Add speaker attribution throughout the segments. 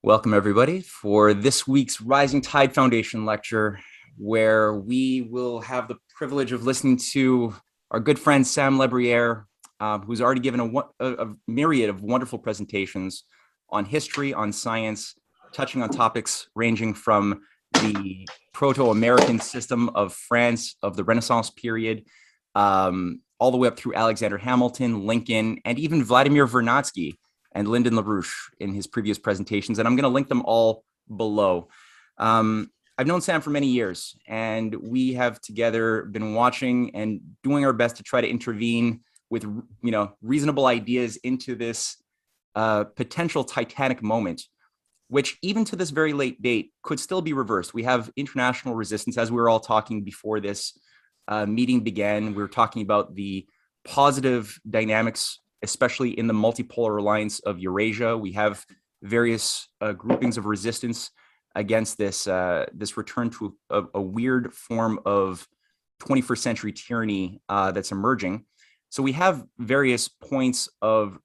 Speaker 1: Welcome, everybody, for this week's Rising Tide Foundation lecture, where we will have the privilege of listening to our good friend Sam Labrier, who's already given a myriad of wonderful presentations on history, on science, touching on topics ranging from the proto-American system of France of the Renaissance period, all the way up through Alexander Hamilton, Lincoln, and even Vladimir Vernadsky and Lyndon LaRouche in his previous presentations. And I'm going to link them all below. I've known Sam for many years, and we have together been watching and doing our best to try to intervene with, reasonable ideas into this potential Titanic moment, which even to this very late date could still be reversed. We have international resistance, as we were all talking before this meeting began. We were talking about the positive dynamics, especially in the multipolar alliance of Eurasia. We have various groupings of resistance against this return to a weird form of 21st century tyranny that's emerging. So we have various points of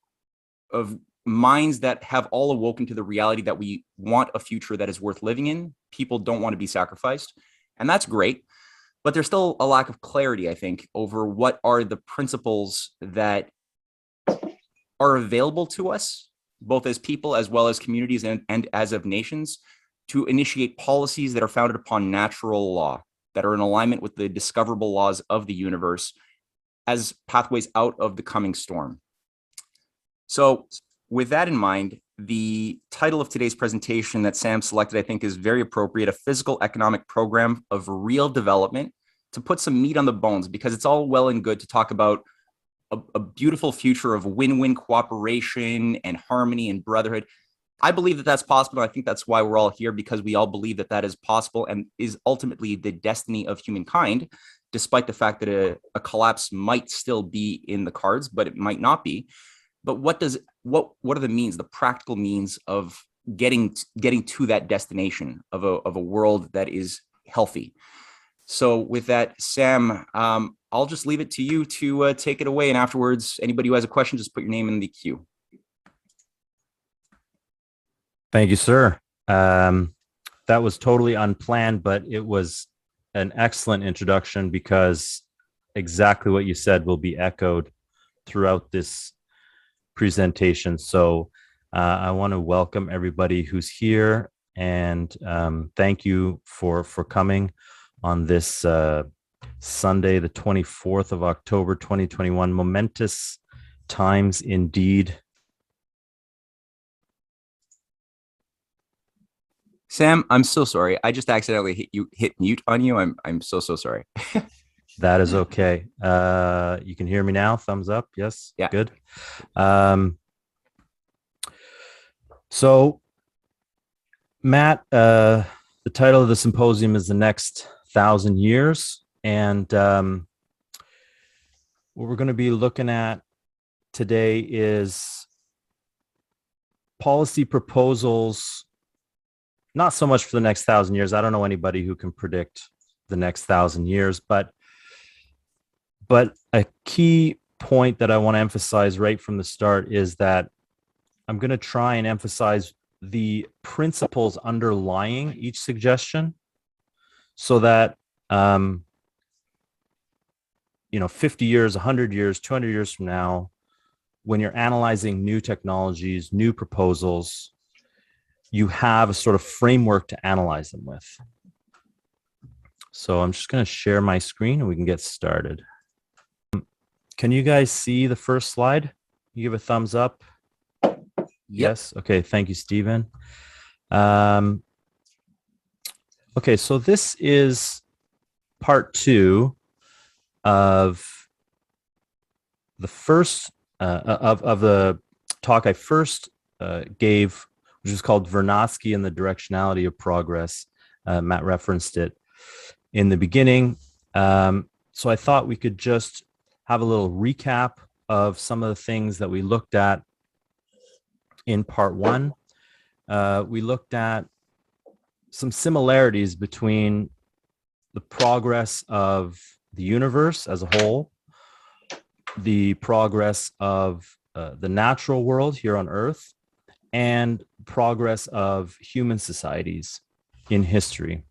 Speaker 1: minds that have all awoken to the reality that we want a future that is worth living in. People don't want to be sacrificed, and that's great. But there's still a lack of clarity, I think, over what are the principles that are available to us, both as people as well as communities and as of nations, to initiate policies that are founded upon natural law, that are in alignment with the discoverable laws of the universe as pathways out of the coming storm. So with that in mind, the title of today's presentation that Sam selected, I think, is very appropriate: a physical economic program of real development, to put some meat on the bones, because it's all well and good to talk about a beautiful future of win-win cooperation and harmony and brotherhood. I believe that that's possible. I think that's why we're all here, because we all believe that that is possible and is ultimately the destiny of humankind, despite the fact that a collapse might still be in the cards, but it might not be. But what are the means, the practical means of getting to that destination of a world that is healthy? So with that, Sam, I'll just leave it to you to take it away. And afterwards, anybody who has a question, just put your name in the queue.
Speaker 2: Thank you, sir. That was totally unplanned, but it was an excellent introduction, because exactly what you said will be echoed throughout this presentation. So I want to welcome everybody who's here, and thank you for coming on this Sunday, the 24th of October, 2021. Momentous times indeed.
Speaker 1: Sam, I'm so sorry. I just accidentally hit mute on you. I'm so sorry.
Speaker 2: That is okay. You can hear me now. Thumbs up. Yes.
Speaker 1: Yeah.
Speaker 2: Good. So, Matt, the title of the symposium is The Next 1,000 Years. And what we're going to be looking at today is policy proposals, not so much for the next 1,000 years. I don't know anybody who can predict the next 1,000 years, but a key point that I want to emphasize right from the start is that I'm going to try and emphasize the principles underlying each suggestion, so that 50 years, 100 years, 200 years from now, when you're analyzing new technologies, new proposals, you have a sort of framework to analyze them with. So I'm just going to share my screen and we can get started. Can you guys see the first slide? You give a thumbs up. Yep. Yes. Okay. Thank you, Stephen. Okay. So this is part 2 of the first of the talk I first gave, which is called Vernadsky and the Directionality of Progress. Matt referenced it in the beginning. So I thought we could just have a little recap of some of the things that we looked at in part 1. We looked at some similarities between the progress of the universe as a whole, the progress of the natural world here on Earth, and progress of human societies in history.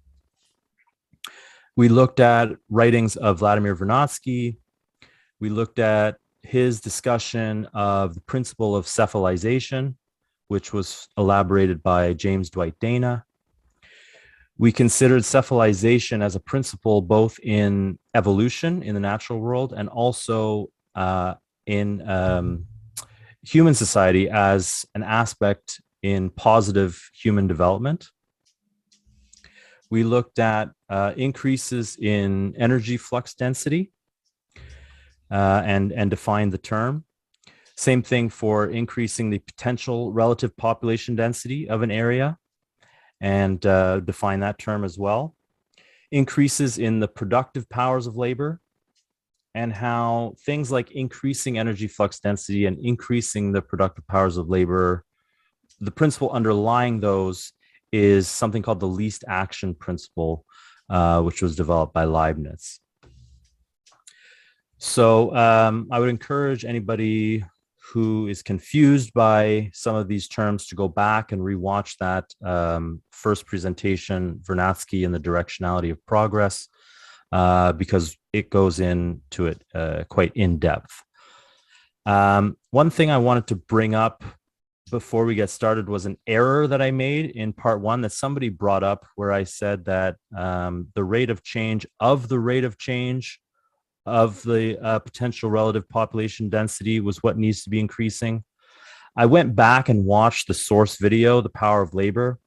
Speaker 2: We looked at writings of Vladimir Vernadsky. We looked at his discussion of the principle of cephalization, which was elaborated by James Dwight Dana. We considered cephalization as a principle both in evolution in the natural world and also in human society as an aspect in positive human development. We looked at increases in energy flux density and defined the term. Same thing for increasing the potential relative population density of an area and define that term as well. Increases in the productive powers of labor and how things like increasing energy flux density and increasing the productive powers of labor, the principle underlying those is something called the least action principle, which was developed by Leibniz. So I would encourage anybody who is confused by some of these terms to go back and rewatch that first presentation, Vernadsky and the Directionality of Progress, because it goes into it quite in depth. One thing I wanted to bring up before we get started was an error that I made in part one that somebody brought up, where I said that the rate of change of the potential relative population density was what needs to be increasing. I went back and watched the source video, The Power of Labor,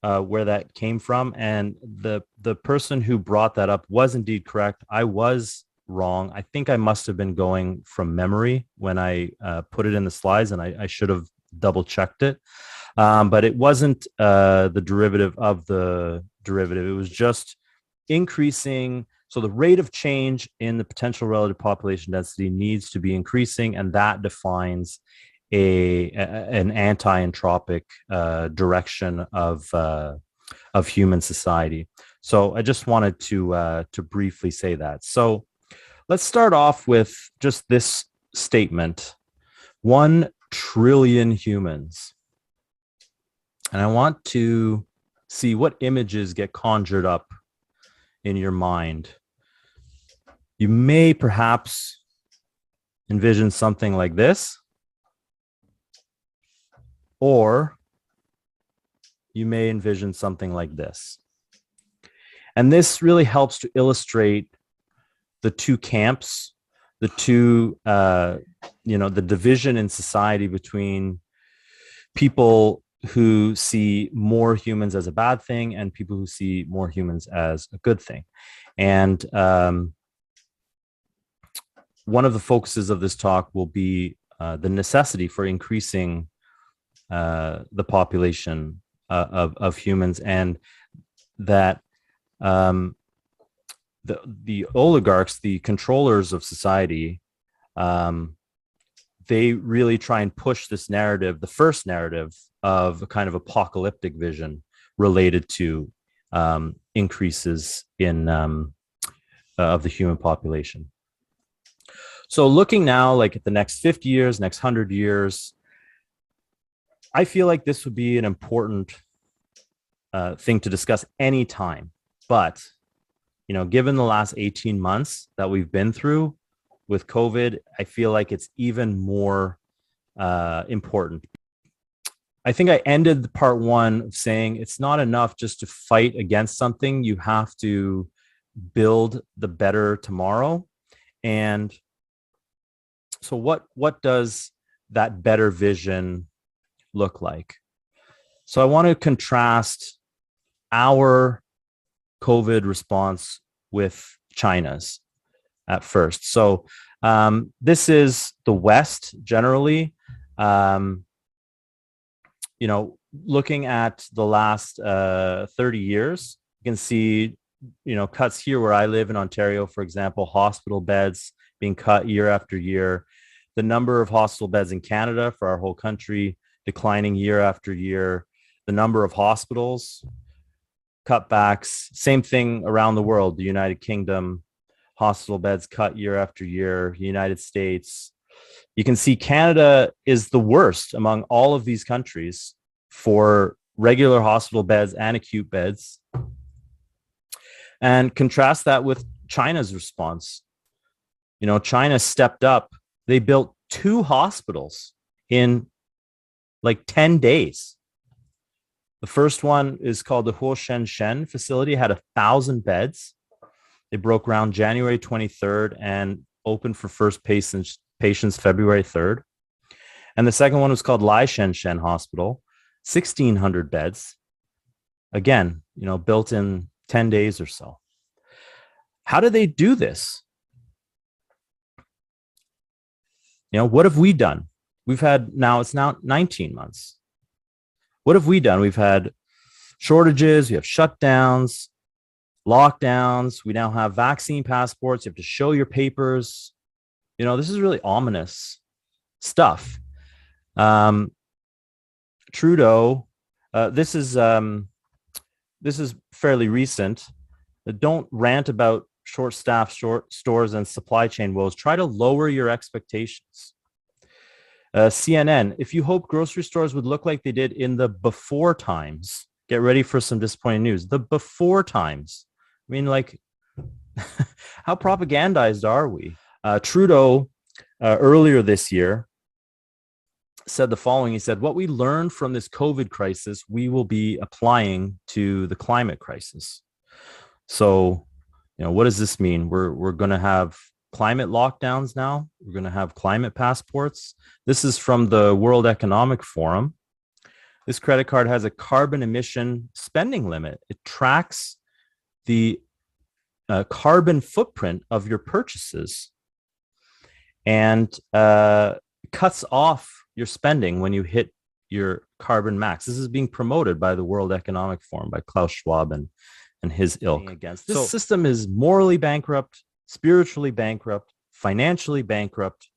Speaker 2: where that came from. And the person who brought that up was indeed correct. I was wrong. I think I must have been going from memory when I put it in the slides, and I should have double checked it. But it wasn't the derivative of the derivative. It was just increasing. So the rate of change in the potential relative population density needs to be increasing, and that defines an anti-entropic direction of human society. So I just wanted to briefly say that. So let's start off with just this statement: 1 trillion humans. And I want to see what images get conjured up in your mind. You may perhaps envision something like this, or you may envision something like this. And this really helps to illustrate the two camps, the two, the division in society between people who see more humans as a bad thing and people who see more humans as a good thing. And one of the focuses of this talk will be the necessity for increasing the population of humans, and that the oligarchs, the controllers of society, they really try and push this narrative, the first narrative of a kind of apocalyptic vision related to increases in of the human population. So looking now, like at the next 50 years, next 100 years, I feel like this would be an important thing to discuss anytime. But, given the last 18 months that we've been through with COVID, I feel like it's even more important. I think I ended part one saying it's not enough just to fight against something. You have to build the better tomorrow. And so what does that better vision look like? So I want to contrast our COVID response with China's at first. So this is the West generally. Looking at the last 30 years, you can see, cuts here where I live in Ontario, for example, hospital beds being cut year after year. The number of hospital beds in Canada for our whole country declining year after year. The number of hospitals, cutbacks, same thing around the world. The United Kingdom, hospital beds cut year after year. United States, You can see Canada is the worst among all of these countries for regular hospital beds and acute beds. And contrast that with China's response. You know, China stepped up. They built 2 hospitals in like 10 days. The first one is called the Huoshenshen facility, had 1,000 beds. They broke ground January 23rd and opened for first patients February 3rd. And the second one was called Laishenshen Hospital, 1,600 beds. Again, you know, built in 10 days or so. How do they do this? You know, what have we done? It's now 19 months. What have we done? We've had shortages, we have shutdowns, lockdowns. We now have vaccine passports. You have to show your papers. You know, this is really ominous stuff. Trudeau, this is fairly recent. Don't rant about short-staffed stores and supply chain woes. Try to lower your expectations. CNN, if you hope grocery stores would look like they did in the before times, get ready for some disappointing news. The before times. I mean, like, how propagandized are we? Trudeau, earlier this year, said the following. He said, what we learned from this COVID crisis, we will be applying to the climate crisis. So, you know, what does this mean? We're going to have climate lockdowns now. We're going to have climate passports. This is from the World Economic Forum. This credit card has a carbon emission spending limit. It tracks the carbon footprint of your purchases and cuts off your spending when you hit your carbon max. This is being promoted by the World Economic Forum, by Klaus Schwab and his ilk. This system is morally bankrupt, spiritually bankrupt, financially bankrupt.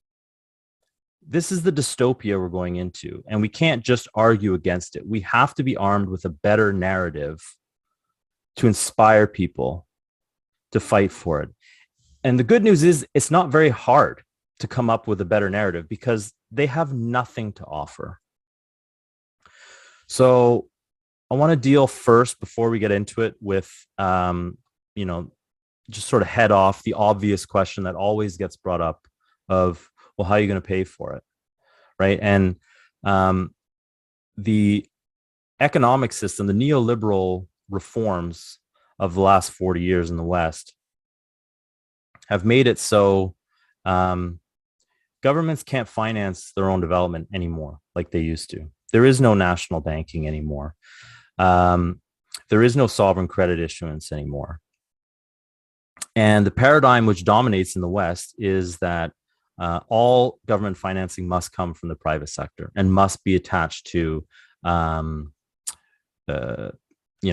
Speaker 2: This is the dystopia we're going into, and we can't just argue against it. We have to be armed with a better narrative to inspire people to fight for it. And the good news is it's not very hard to come up with a better narrative because they have nothing to offer. So I want to deal first, before we get into it, with, you know, just sort of head off the obvious question that always gets brought up of, well, how are you going to pay for it? Right. And the economic system, the neoliberal reforms of the last 40 years in the West have made it so governments can't finance their own development anymore like they used to. There is no national banking anymore. There is no sovereign credit issuance anymore. And the paradigm which dominates in the West is that all government financing must come from the private sector and must be attached to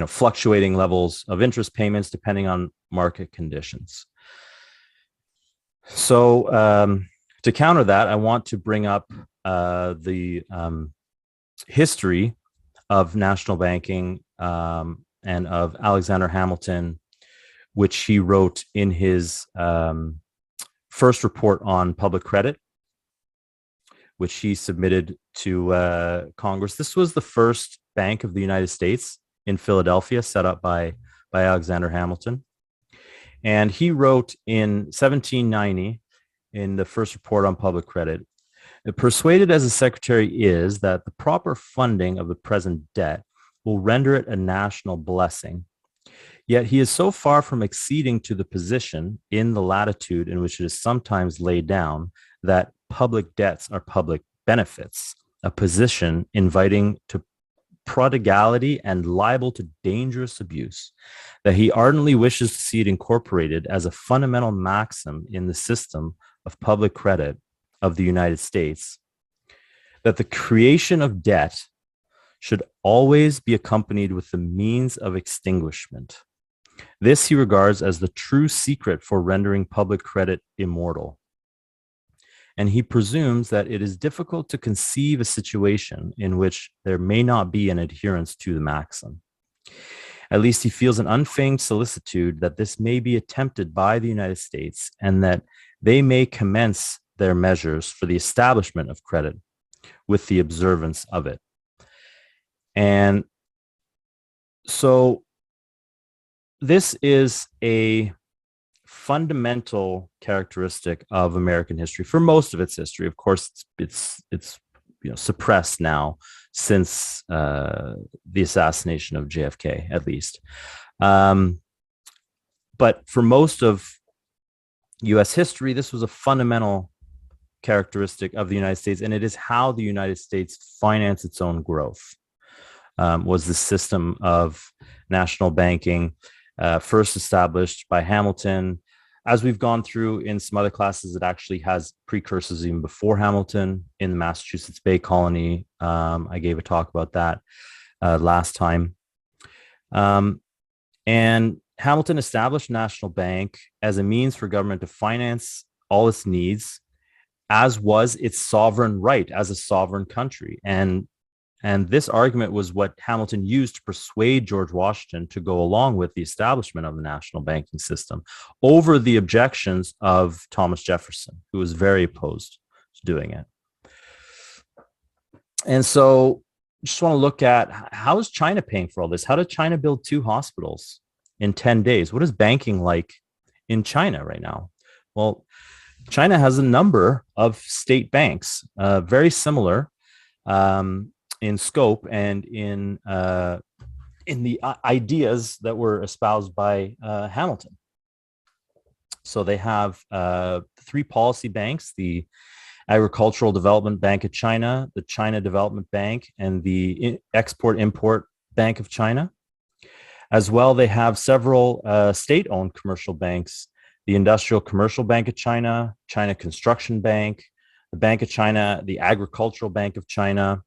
Speaker 2: fluctuating levels of interest payments depending on market conditions. So to counter that, I want to bring up the history of national banking and of Alexander Hamilton, which he wrote in his first report on public credit, which he submitted to Congress. This was the first Bank of the United States in Philadelphia, set up by Alexander Hamilton. And he wrote in 1790, in the first report on public credit, persuaded as the secretary is that the proper funding of the present debt will render it a national blessing. Yet he is so far from acceding to the position in the latitude in which it is sometimes laid down that public debts are public benefits, a position inviting to prodigality and liable to dangerous abuse, that he ardently wishes to see it incorporated as a fundamental maxim in the system of public credit of the United States, that the creation of debt should always be accompanied with the means of extinguishment. This he regards as the true secret for rendering public credit immortal. And he presumes that it is difficult to conceive a situation in which there may not be an adherence to the maxim. At least he feels an unfeigned solicitude that this may be attempted by the United States, and that they may commence their measures for the establishment of credit with the observance of it. And so this is a fundamental characteristic of American history for most of its history. Of course, it's suppressed now since the assassination of JFK, at least. But for most of U.S. history, this was a fundamental characteristic of the United States, and it is how the United States financed its own growth. Was the system of national banking first established by Hamilton. As we've gone through in some other classes, it actually has precursors even before Hamilton in the Massachusetts Bay Colony. I gave a talk about that last time. And Hamilton established National Bank as a means for government to finance all its needs, as was its sovereign right as a sovereign country. And this argument was what Hamilton used to persuade George Washington to go along with the establishment of the national banking system over the objections of Thomas Jefferson, who was very opposed to doing it. And so just want to look at, how is China paying for all this? How did China build 2 hospitals in 10 days? What is banking like in China right now? Well, China has a number of state banks, very similar in scope and in the ideas that were espoused by Hamilton. So they have 3 policy banks: the Agricultural Development Bank of China, the China Development Bank, and the Export-Import Bank of China. As well, they have several state-owned commercial banks: the Industrial Commercial Bank of China, China Construction Bank, the Bank of China, the Agricultural Bank of China.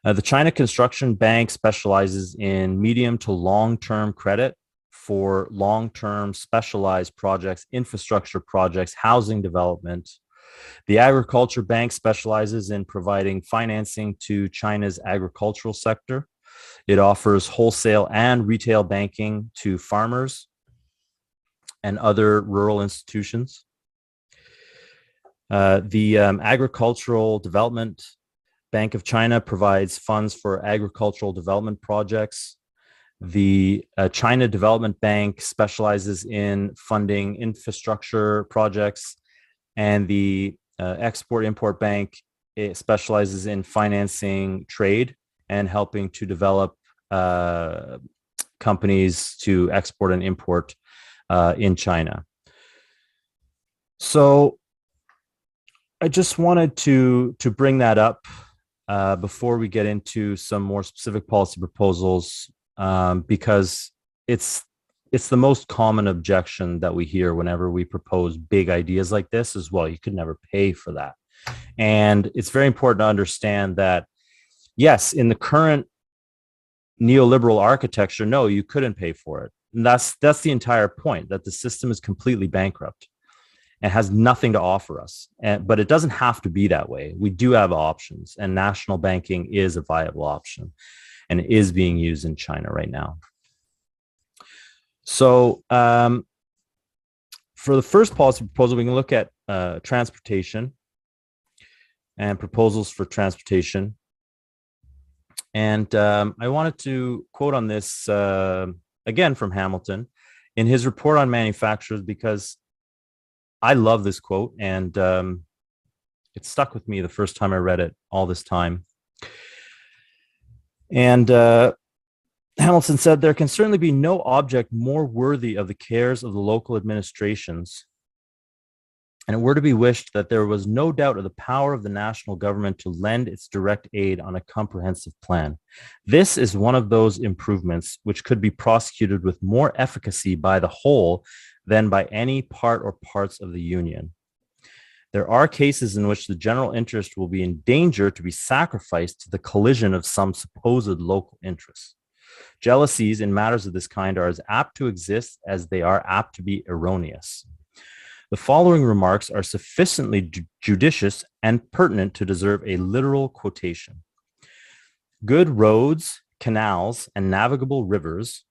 Speaker 2: The China Construction Bank specializes in medium to long-term credit for long-term specialized projects, infrastructure projects, housing development. The Agriculture Bank specializes in providing financing to China's agricultural sector. It offers wholesale and retail banking to farmers and other rural institutions. The Agricultural Development Bank of China provides funds for agricultural development projects. The China Development Bank specializes in funding infrastructure projects, and the Export-Import Bank, it specializes in financing trade and helping to develop companies to export and import in China. So I just wanted to bring that up before we get into some more specific policy proposals, because it's the most common objection that we hear whenever we propose big ideas like this is, well, you could never pay for that. And it's very important to understand that, yes, in the current neoliberal architecture, no, you couldn't pay for it. And that's the entire point, that the system is completely bankrupt and has nothing to offer us. But it doesn't have to be that way. We do have options, and national banking is a viable option and is being used in China right now. So for the first policy proposal, we can look at transportation and proposals for transportation. And I wanted to quote on this again from Hamilton in his report on manufacturers, because I love this quote, and it stuck with me the first time I read it all this time. And Hamilton said, "There can certainly be no object more worthy of the cares of the local administrations, and it were to be wished that there was no doubt of the power of the national government to lend its direct aid on a comprehensive plan. This is one of those improvements which could be prosecuted with more efficacy by the whole than by any part or parts of the Union. There are cases in which the general interest will be in danger to be sacrificed to the collision of some supposed local interests. Jealousies in matters of this kind are as apt to exist as they are apt to be erroneous. The following remarks are sufficiently judicious and pertinent to deserve a literal quotation. Good roads, canals, and navigable rivers,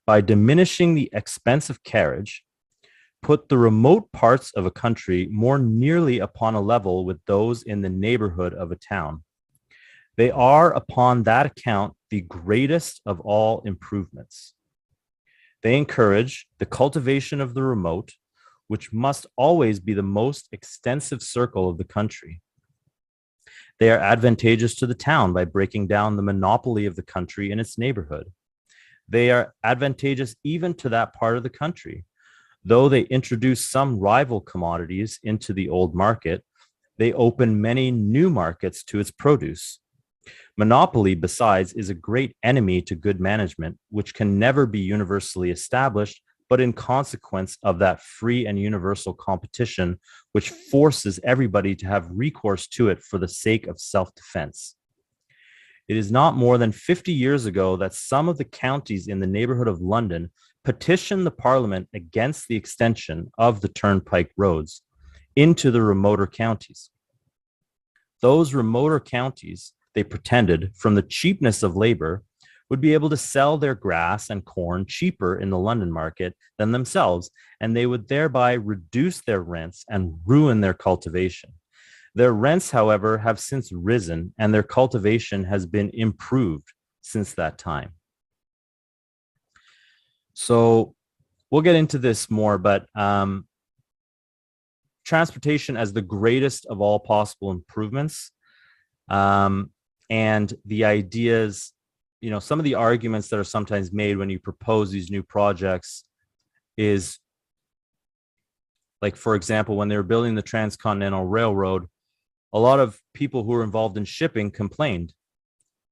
Speaker 2: by diminishing the expense of carriage, put the remote parts of a country more nearly upon a level with those in the neighborhood of a town. They are, upon that account, the greatest of all improvements. They encourage the cultivation of the remote, which must always be the most extensive circle of the country. They are advantageous to the town by breaking down the monopoly of the country in its neighborhood. They are advantageous even to that part of the country. Though they introduce some rival commodities into the old market, they open many new markets to its produce. Monopoly, besides, is a great enemy to good management, which can never be universally established, but in consequence of that free and universal competition, which forces everybody to have recourse to it for the sake of self-defense. It is not more than 50 years ago that some of the counties in the neighborhood of London petitioned the Parliament against the extension of the turnpike roads into the remoter counties. Those remoter counties, they pretended, from the cheapness of labor, would be able to sell their grass and corn cheaper in the London market than themselves, and they would thereby reduce their rents and ruin their cultivation. Their rents, however, have since risen, and their cultivation has been improved since that time. So we'll get into this more, but transportation as the greatest of all possible improvements, and the ideas, some of the arguments that are sometimes made when you propose these new projects is, like, for example, when they were building the Transcontinental Railroad, a lot of people who were involved in shipping complained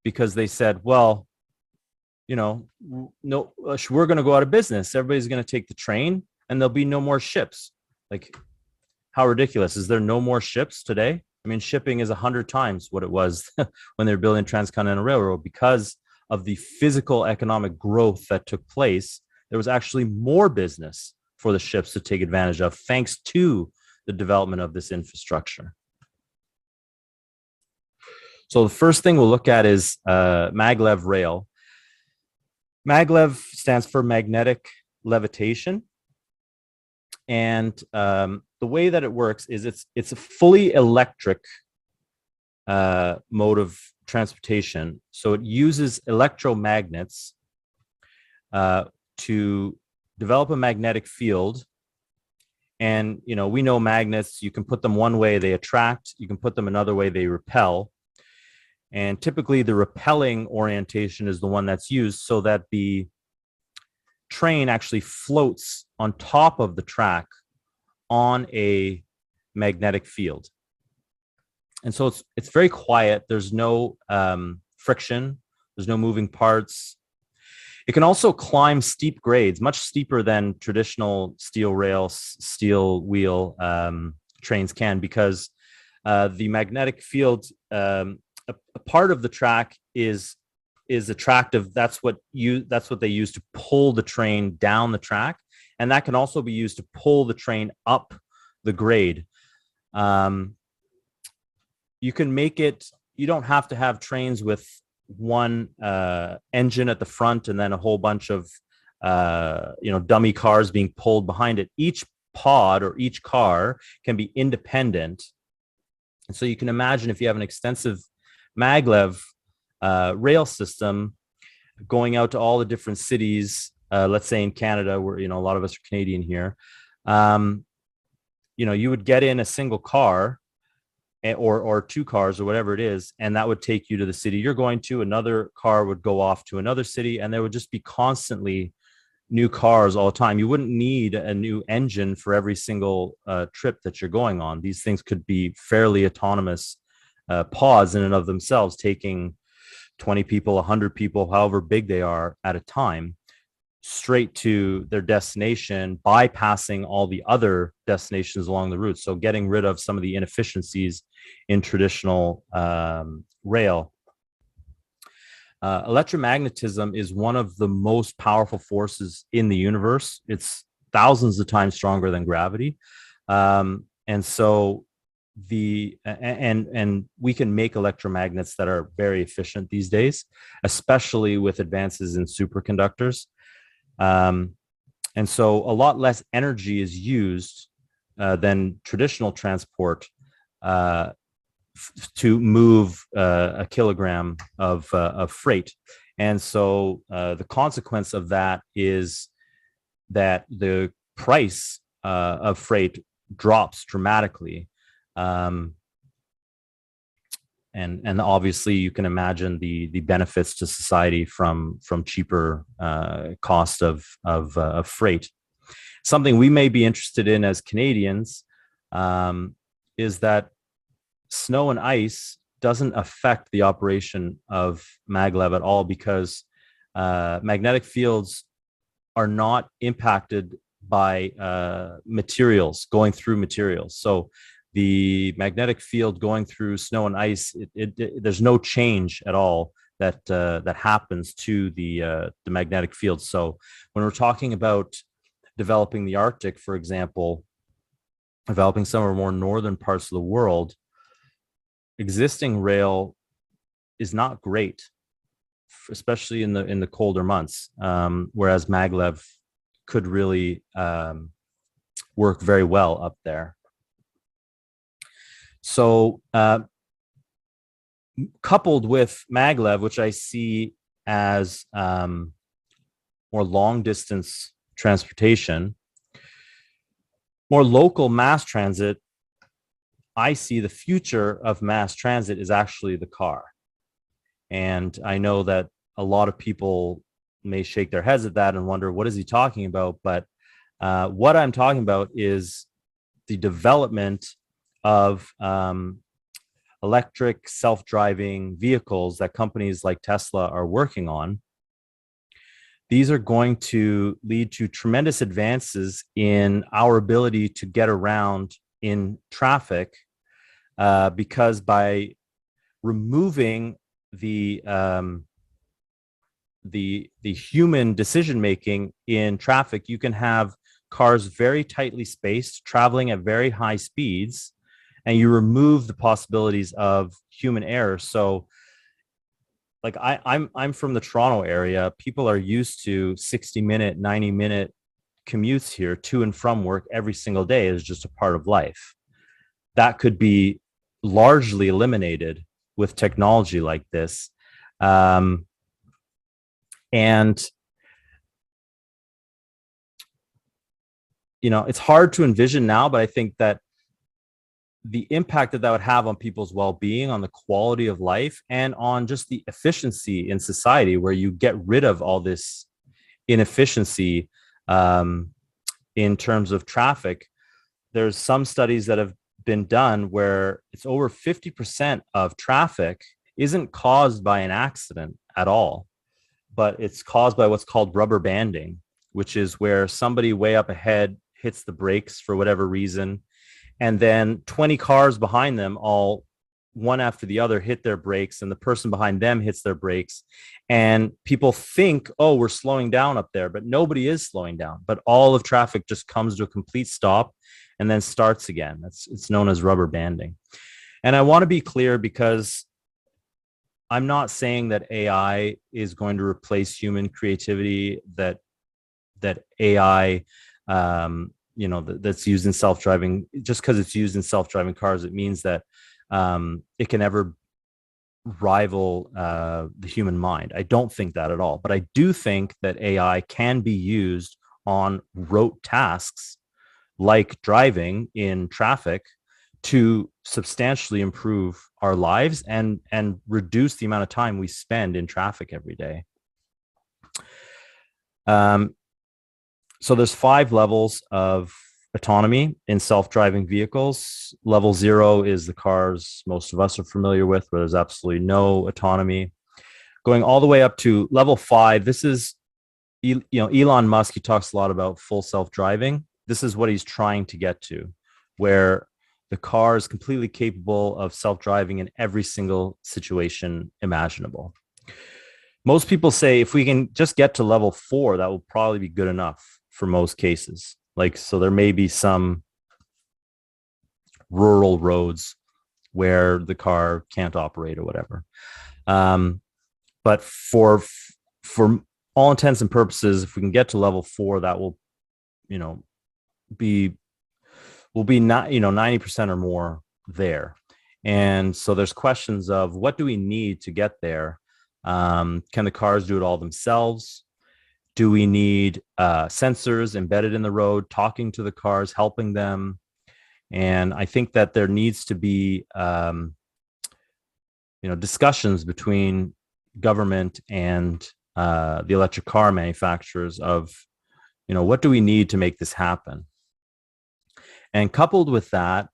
Speaker 2: because they said, well, no, we're going to go out of business. Everybody's going to take the train and there'll be no more ships. Like, how ridiculous. Is there no more ships today? I mean, shipping is 100 times what it was when they were building Transcontinental Railroad. Because of the physical economic growth that took place, there was actually more business for the ships to take advantage of, thanks to the development of this infrastructure. So the first thing we'll look at is Maglev Rail. Maglev stands for magnetic levitation. And the way that it works is it's a fully electric mode of transportation. So it uses electromagnets to develop a magnetic field. And, we know magnets, you can put them one way, they attract. You can put them another way, they repel. And typically the repelling orientation is the one that's used so that the train actually floats on top of the track on a magnetic field. And so it's very quiet. There's no friction. There's no moving parts. It can also climb steep grades, much steeper than traditional steel rail, steel wheel trains can, because the magnetic field, a part of the track is attractive. That's what they use to pull the train down the track, and that can also be used to pull the train up the grade. You can make it. You don't have to have trains with one engine at the front and then a whole bunch of dummy cars being pulled behind it. Each pod or each car can be independent, and so you can imagine if you have an extensive maglev rail system going out to all the different cities, let's say in Canada, where a lot of us are Canadian here, you would get in a single car or two cars or whatever it is, and that would take you to the city you're going to. Another car would go off to another city, and there would just be constantly new cars all the time. You wouldn't need a new engine for every single trip that you're going on. These things could be fairly autonomous pods in and of themselves, taking 20 people, 100 people, however big they are at a time, straight to their destination, bypassing all the other destinations along the route. So getting rid of some of the inefficiencies in traditional rail. Electromagnetism is one of the most powerful forces in the universe. It's thousands of times stronger than gravity. And so we can make electromagnets that are very efficient these days, especially with advances in superconductors. And so a lot less energy is used than traditional transport to move a kilogram of freight. And so the consequence of that is that the price of freight drops dramatically. And obviously you can imagine the benefits to society from cheaper cost of freight. Something we may be interested in as Canadians is that snow and ice doesn't affect the operation of maglev at all, because magnetic fields are not impacted by materials going through materials. So the magnetic field going through snow and ice, there's no change at all that happens to the magnetic field. So when we're talking about developing the Arctic, for example, developing some of our more northern parts of the world, existing rail is not great, especially in the colder months, whereas maglev could really work very well up there. So coupled with maglev, which I see as more long distance transportation, more local mass transit, I see the future of mass transit is actually the car. And I know that a lot of people may shake their heads at that and wonder, what is he talking about? But what I'm talking about is the development of electric self-driving vehicles that companies like Tesla are working on. These are going to lead to tremendous advances in our ability to get around in traffic, because by removing the human decision making in traffic, you can have cars very tightly spaced, traveling at very high speeds, and you remove the possibilities of human error. So, like I'm from the Toronto area. People are used to 60-minute, 90-minute commutes here to and from work every single day. Is just a part of life. That could be largely eliminated with technology like this. And it's hard to envision now, but I think that the impact that would have on people's well-being, on the quality of life, and on just the efficiency in society, where you get rid of all this inefficiency in terms of traffic. There's some studies that have been done where it's over 50% of traffic isn't caused by an accident at all, but it's caused by what's called rubberbanding, which is where somebody way up ahead hits the brakes for whatever reason, and then 20 cars behind them, all one after the other, hit their brakes, and the person behind them hits their brakes. And people think, oh, we're slowing down up there, but nobody is slowing down. But all of traffic just comes to a complete stop and then starts again. It's known as rubber banding. And I want to be clear, because I'm not saying that AI is going to replace human creativity, that AI that's used in self-driving, just because it's used in self-driving cars, it means that it can ever rival the human mind. I don't think that at all. But I do think that AI can be used on rote tasks like driving in traffic to substantially improve our lives and reduce the amount of time we spend in traffic every day. So there's 5 levels of autonomy in self-driving vehicles. Level 0 is the cars most of us are familiar with, where there's absolutely no autonomy. Going all the way up to level 5, this is, Elon Musk, he talks a lot about full self-driving. This is what he's trying to get to, where the car is completely capable of self-driving in every single situation imaginable. Most people say if we can just get to level 4, that will probably be good enough for most cases. So there may be some rural roads where the car can't operate or whatever. But for all intents and purposes, if we can get to level 4, that will be will be not 90% or more there. And so there's questions of what do we need to get there? Can the cars do it all themselves? Do we need sensors embedded in the road, talking to the cars, helping them? And I think that there needs to be discussions between government and the electric car manufacturers of what do we need to make this happen. And coupled with that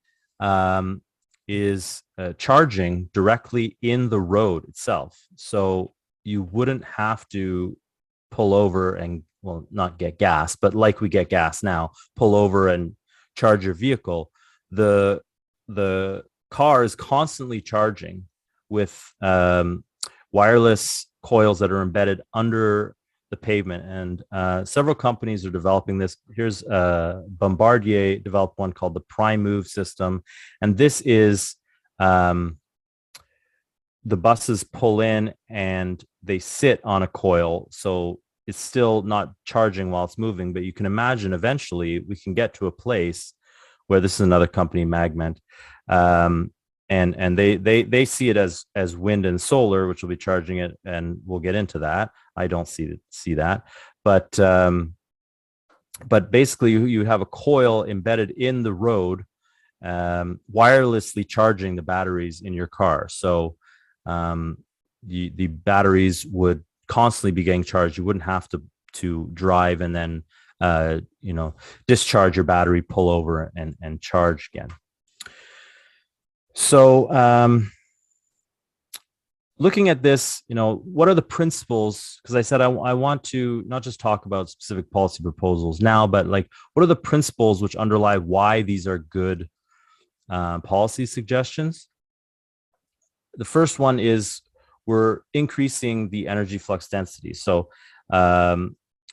Speaker 2: is charging directly in the road itself. So you wouldn't have to pull over and, well, not get gas, but like we get gas now, pull over and charge your vehicle. The car is constantly charging with wireless coils that are embedded under the pavement, and several companies are developing this. Here's Bombardier developed one called the Prime Move system, and this is the buses pull in and they sit on a coil, so it's still not charging while it's moving. But you can imagine eventually we can get to a place where, this is another company, Magment, and they see it as wind and solar, which will be charging it, and we'll get into that. I don't see that, but basically you have a coil embedded in the road, wirelessly charging the batteries in your car. So the batteries would constantly be getting charged. You wouldn't have to drive and then discharge your battery, pull over and charge again. So looking at this, what are the principles? Because I said I want to not just talk about specific policy proposals now, but like, what are the principles which underlie why these are good policy suggestions? The first one is we're increasing the energy flux density. So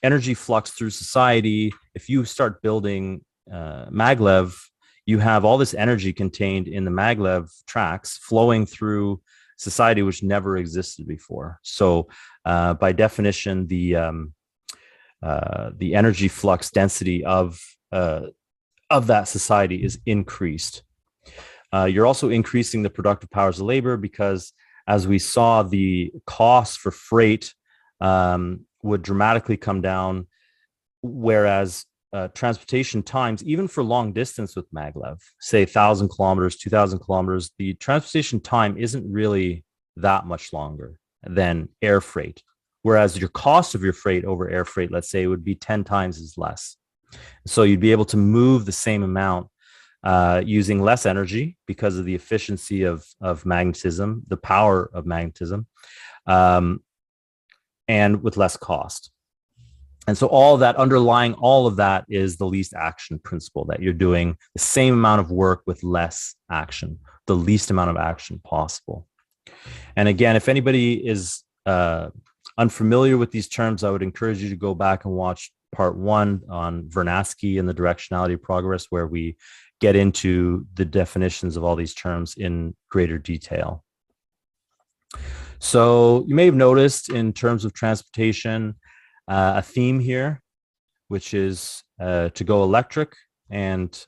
Speaker 2: energy flux through society, if you start building maglev, you have all this energy contained in the maglev tracks flowing through society, which never existed before. So by definition, the energy flux density of that society is increased. You're also increasing the productive powers of labor, because as we saw, the cost for freight would dramatically come down, whereas transportation times, even for long distance with maglev, say 1,000 kilometers, 2,000 kilometers, the transportation time isn't really that much longer than air freight. Whereas your cost of your freight over air freight, let's say, would be 10 times as less. So you'd be able to move the same amount using less energy because of the efficiency of magnetism, the power of magnetism, and with less cost. And so all that, underlying all of that, is the least action principle, that you're doing the same amount of work with less action, the least amount of action possible. And again, if anybody is unfamiliar with these terms, I would encourage you to go back and watch part 1 on Vernadsky and the directionality of progress, where we get into the definitions of all these terms in greater detail. So you may have noticed, in terms of transportation, a theme here, which is to go electric. And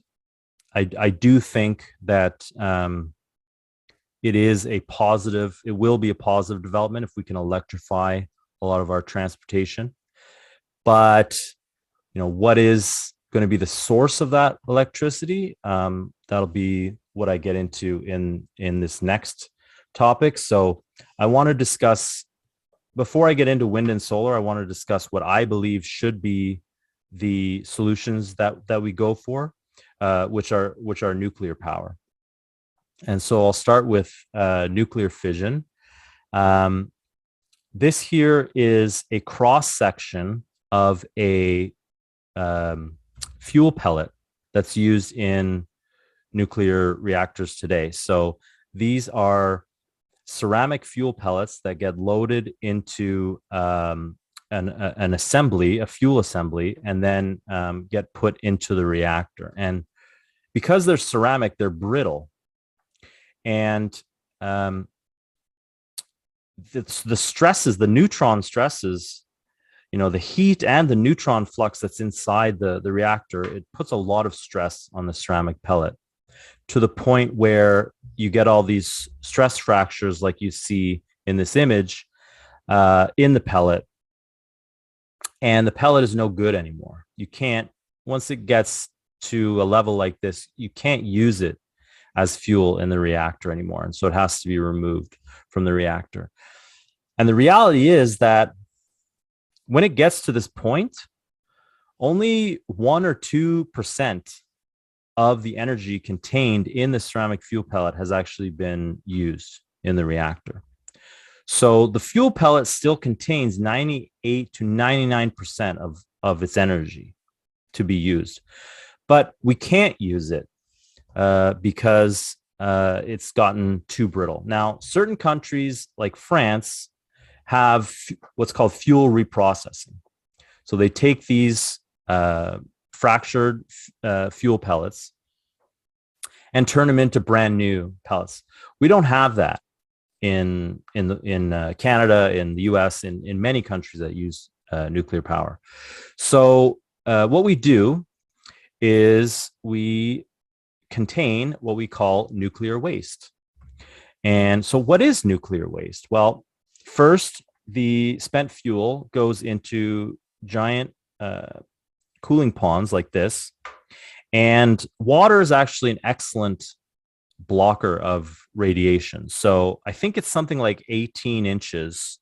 Speaker 2: I do think that it is a positive, it will be a positive development if we can electrify a lot of our transportation. But, what is going to be the source of that electricity? That'll be what I get into in this next topic. So I want to discuss, before I get into wind and solar, I want to discuss what I believe should be the solutions that we go for, which are nuclear power. And so I'll start with nuclear fission. This here is a cross section of a fuel pellet that's used in nuclear reactors today. So these are ceramic fuel pellets that get loaded into an assembly, a fuel assembly, and then get put into the reactor. And because they're ceramic, they're brittle. And the stresses, the neutron stresses, the heat and the neutron flux that's inside the reactor, it puts a lot of stress on the ceramic pellet to the point where you get all these stress fractures like you see in this image in the pellet. And the pellet is no good anymore. You can't, once it gets to a level like this, you can't use it as fuel in the reactor anymore. And so it has to be removed from the reactor. And the reality is that when it gets to this point, only 1 or 2% of the energy contained in the ceramic fuel pellet has actually been used in the reactor. So the fuel pellet still contains 98 to 99% of its energy to be used. But we can't use it because it's gotten too brittle. Now, certain countries like France have what's called fuel reprocessing. So they take these fractured fuel pellets and turn them into brand new pellets. We don't have that in Canada, in the US, in many countries that use nuclear power. So what we do is we contain what we call nuclear waste. And so what is nuclear waste? Well, first, the spent fuel goes into giant cooling ponds like this. And water is actually an excellent blocker of radiation. So I think it's something like 18 inches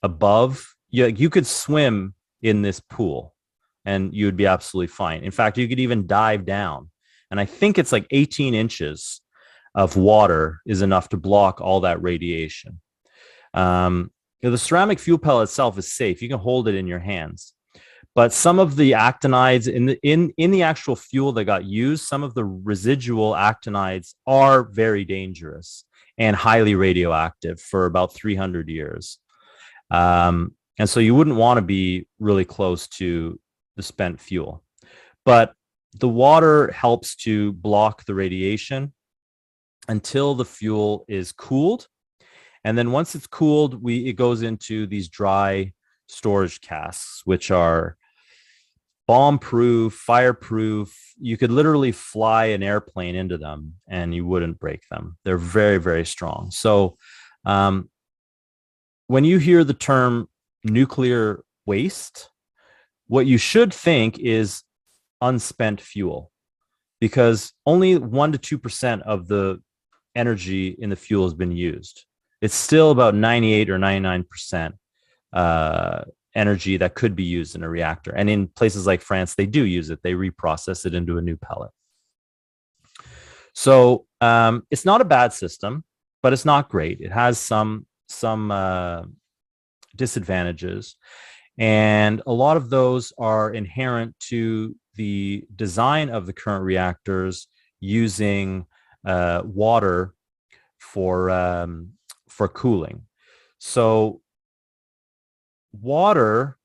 Speaker 2: above. You could swim in this pool and you would be absolutely fine. In fact, you could even dive down. And I think it's like 18 inches of water is enough to block all that radiation. The ceramic fuel pellet itself is safe. You can hold it in your hands. But some of the actinides in the actual fuel that got used, some of the residual actinides are very dangerous and highly radioactive for about 300 years. And so you wouldn't want to be really close to the spent fuel. But the water helps to block the radiation until the fuel is cooled. And then once it's cooled, it goes into these dry storage casks, which are bomb-proof, fireproof. You could literally fly an airplane into them and you wouldn't break them. They're very, very strong. So when you hear the term nuclear waste, what you should think is unspent fuel, because only 1 to 2% of the energy in the fuel has been used. It's still about 98 or 99% energy that could be used in a reactor. And in places like France, they do use it. They reprocess it into a new pellet. So it's not a bad system, but it's not great. It has some disadvantages. And a lot of those are inherent to the design of the current reactors using water for cooling. So water,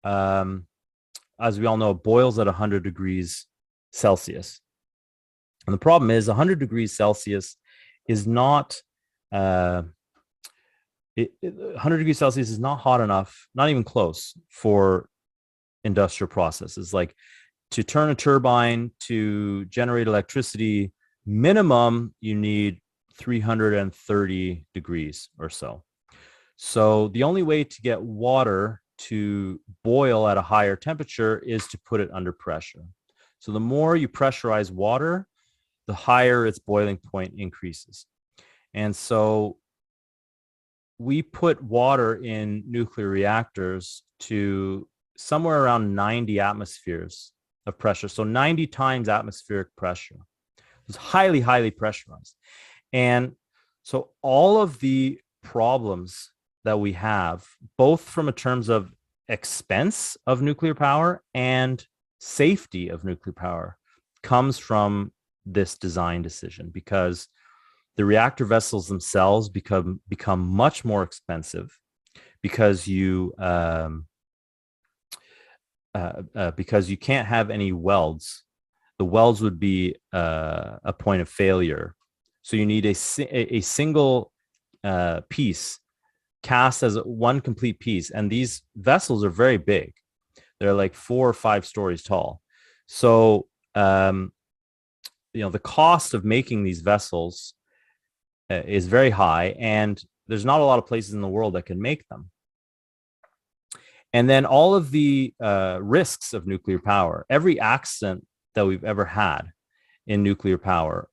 Speaker 2: as we all know, boils at 100 degrees Celsius. And the problem is 100 degrees Celsius is not 100 degrees Celsius is not hot enough, not even close, for industrial processes. Like to turn a turbine, to generate electricity, minimum you need 330 degrees or so. So the only way to get water to boil at a higher temperature is to put it under pressure. So the more you pressurize water, the higher its boiling point increases. And so we put water in nuclear reactors to somewhere around 90 atmospheres of pressure. So 90 times atmospheric pressure. It's highly, highly pressurized. And so all of the problems that we have, both from a terms of expense of nuclear power and safety of nuclear power, comes from this design decision, because the reactor vessels themselves become much more expensive because you can't have any welds. The welds would be a point of failure. So you need a single piece cast as one complete piece. And these vessels are very big. They're like 4 or 5 stories tall. So, the cost of making these vessels is very high, and there's not a lot of places in the world that can make them. And then all of the risks of nuclear power, every accident that we've ever had in nuclear power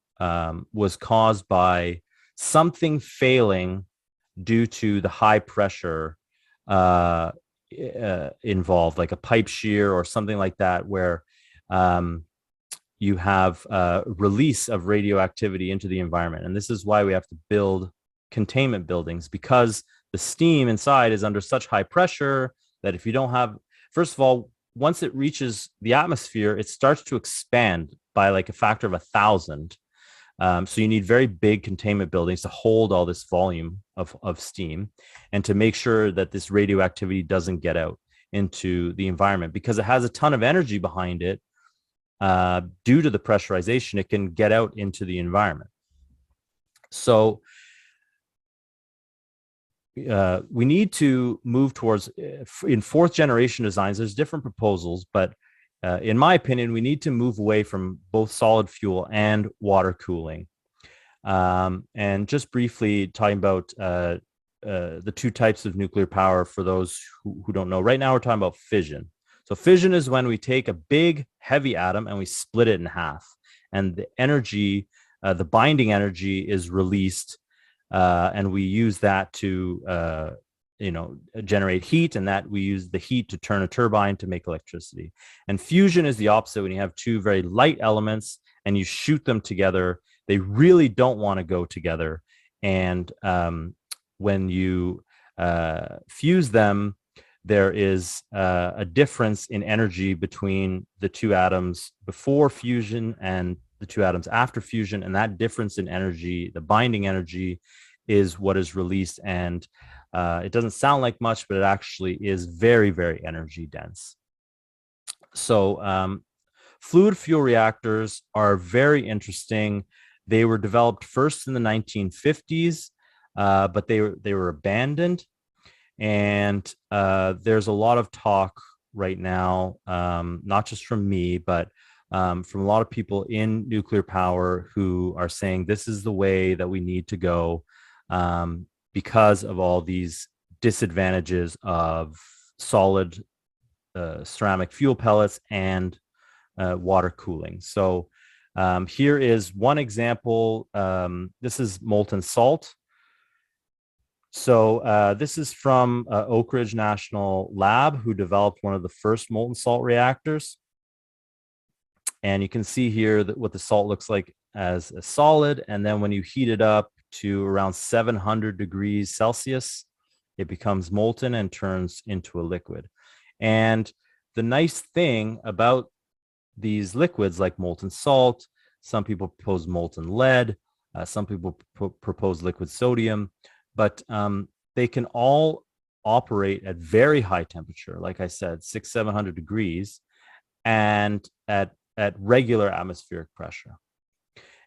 Speaker 2: was caused by something failing due to the high pressure involved, like a pipe shear or something like that, where you have release of radioactivity into the environment. And this is why we have to build containment buildings, because the steam inside is under such high pressure that if you don't have, first of all, once it reaches the atmosphere, it starts to expand by like a factor of 1,000. So you need very big containment buildings to hold all this volume of steam and to make sure that this radioactivity doesn't get out into the environment, because it has a ton of energy behind it. Due to the pressurization, it can get out into the environment. So we need to move towards, in 4th generation designs, there's different proposals, but in my opinion, we need to move away from both solid fuel and water cooling. And just briefly talking about the 2 types of nuclear power for those who don't know. Right now, we're talking about fission. So fission is when we take a big, heavy atom and we split it in half. And the energy, the binding energy is released, and we use that to generate heat, and that we use the heat to turn a turbine to make electricity. And fusion is the opposite. When you have 2 very light elements and you shoot them together, they really don't want to go together. And when you fuse them, there is a difference in energy between the 2 atoms before fusion and the 2 atoms after fusion. And that difference in energy, the binding energy, is what is released. And it doesn't sound like much, but it actually is very, very energy dense. So fluid fuel reactors are very interesting. They were developed first in the 1950s, but they were abandoned. And there's a lot of talk right now, not just from me, but from a lot of people in nuclear power who are saying this is the way that we need to go, because of all these disadvantages of solid ceramic fuel pellets and water cooling. So here is one example. This is molten salt. So this is from Oak Ridge National Lab, who developed one of the first molten salt reactors. And you can see here that what the salt looks like as a solid. And then when you heat it up to around 700 degrees Celsius, it becomes molten and turns into a liquid. And the nice thing about these liquids, like molten salt, some people propose molten lead, some people propose liquid sodium, but they can all operate at very high temperature, like I said, 600-700 degrees, and at regular atmospheric pressure.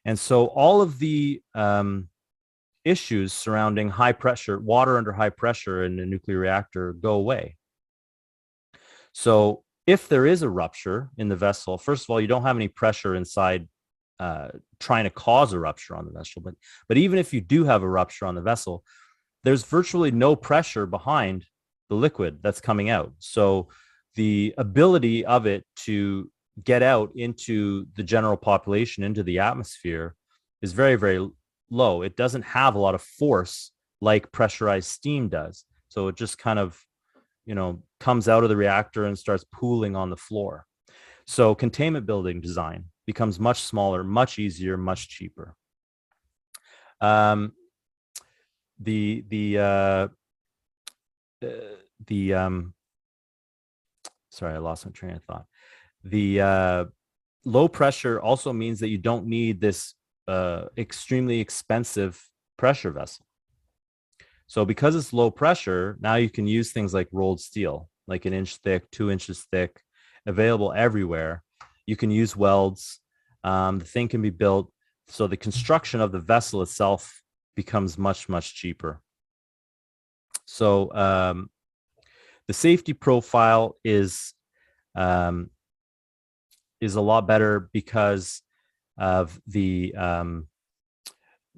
Speaker 2: And so all of the issues surrounding high pressure, water under high pressure in a nuclear reactor, go away. So if there is a rupture in the vessel, first of all, you don't have any pressure inside trying to cause a rupture on the vessel. But even if you do have a rupture on the vessel, there's virtually no pressure behind the liquid that's coming out. So the ability of it to get out into the general population, into the atmosphere, is very, very low. It doesn't have a lot of force like pressurized steam does. So it just kind of, comes out of the reactor and starts pooling on the floor. So containment building design becomes much smaller, much easier, much cheaper. Sorry, I lost my train of thought. The low pressure also means that you don't need this extremely expensive pressure vessel. So because it's low pressure, now you can use things like rolled steel, like 1 inch thick, 2 inches thick, available everywhere. You can use welds. The thing can be built. So the construction of the vessel itself becomes much, much cheaper. So the safety profile um, is a lot better because of the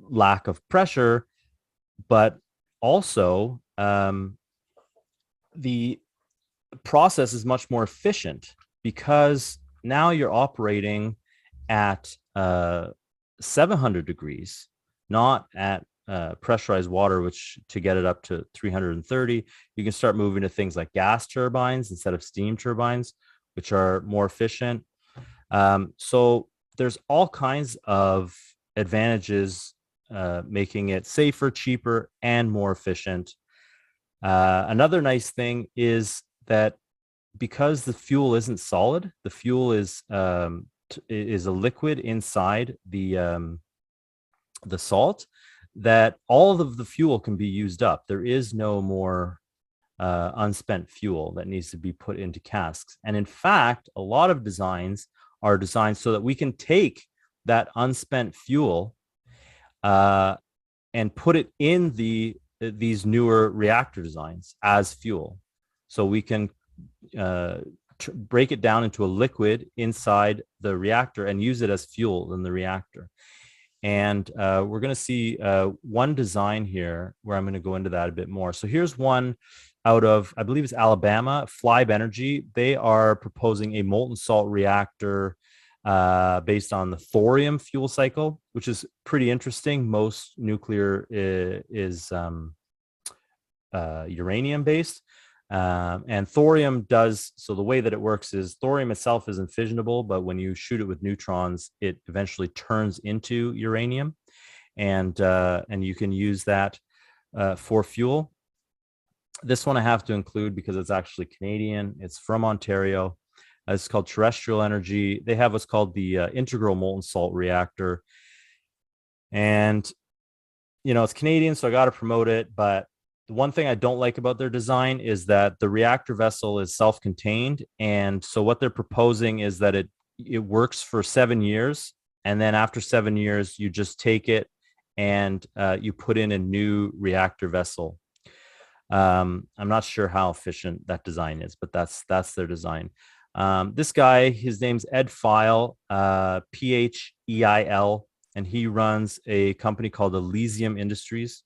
Speaker 2: lack of pressure, but also the process is much more efficient because now you're operating at 700 degrees, not at pressurized water, which to get it up to 330, you can start moving to things like gas turbines instead of steam turbines, which are more efficient. So there's all kinds of advantages, making it safer, cheaper, and more efficient. Another nice thing is that because the fuel isn't solid, the fuel is a liquid inside the salt, that all of the fuel can be used up. There is no more unspent fuel that needs to be put into casks. And in fact, a lot of designs are designed so that we can take that unspent fuel and put it in these newer reactor designs as fuel. So we can break it down into a liquid inside the reactor and use it as fuel in the reactor. And we're going to see one design here where I'm going to go into that a bit more. So here's one out of, I believe it's Alabama, Flybe Energy. They are proposing a molten salt reactor based on the thorium fuel cycle, which is pretty interesting. Most nuclear is uranium based. And thorium does, so the way that it works is thorium itself isn't fissionable, but when you shoot it with neutrons, it eventually turns into uranium, and you can use that for fuel. This one I have to include because it's actually Canadian. It's from Ontario. It's called Terrestrial Energy. They have what's called the integral molten salt reactor. And, you know, it's Canadian, so I got to promote it. But the one thing I don't like about their design is that the reactor vessel is self-contained. And so what they're proposing is that it works for 7 years. And then after 7 years, you just take it and you put in a new reactor vessel. I'm not sure how efficient that design is, but that's their design. This guy, his name's Ed Feil, Pheil, and he runs a company called Elysium Industries.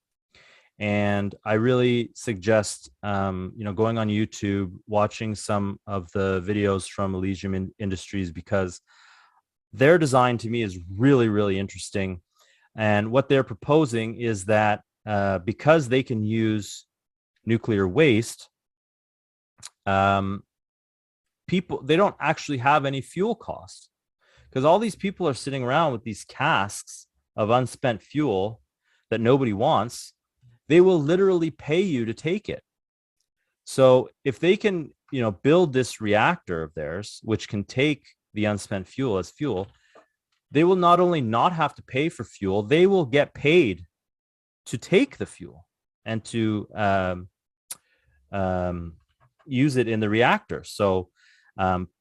Speaker 2: And I really suggest, going on YouTube, watching some of the videos from Elysium Industries, because their design to me is really, really interesting. And what they're proposing is that because they can use nuclear waste, they don't actually have any fuel costs, because all these people are sitting around with these casks of unspent fuel that nobody wants. They will literally pay you to take it. So if they can, build this reactor of theirs, which can take the unspent fuel as fuel, they will not only not have to pay for fuel, they will get paid to take the fuel and to use it in the reactor. So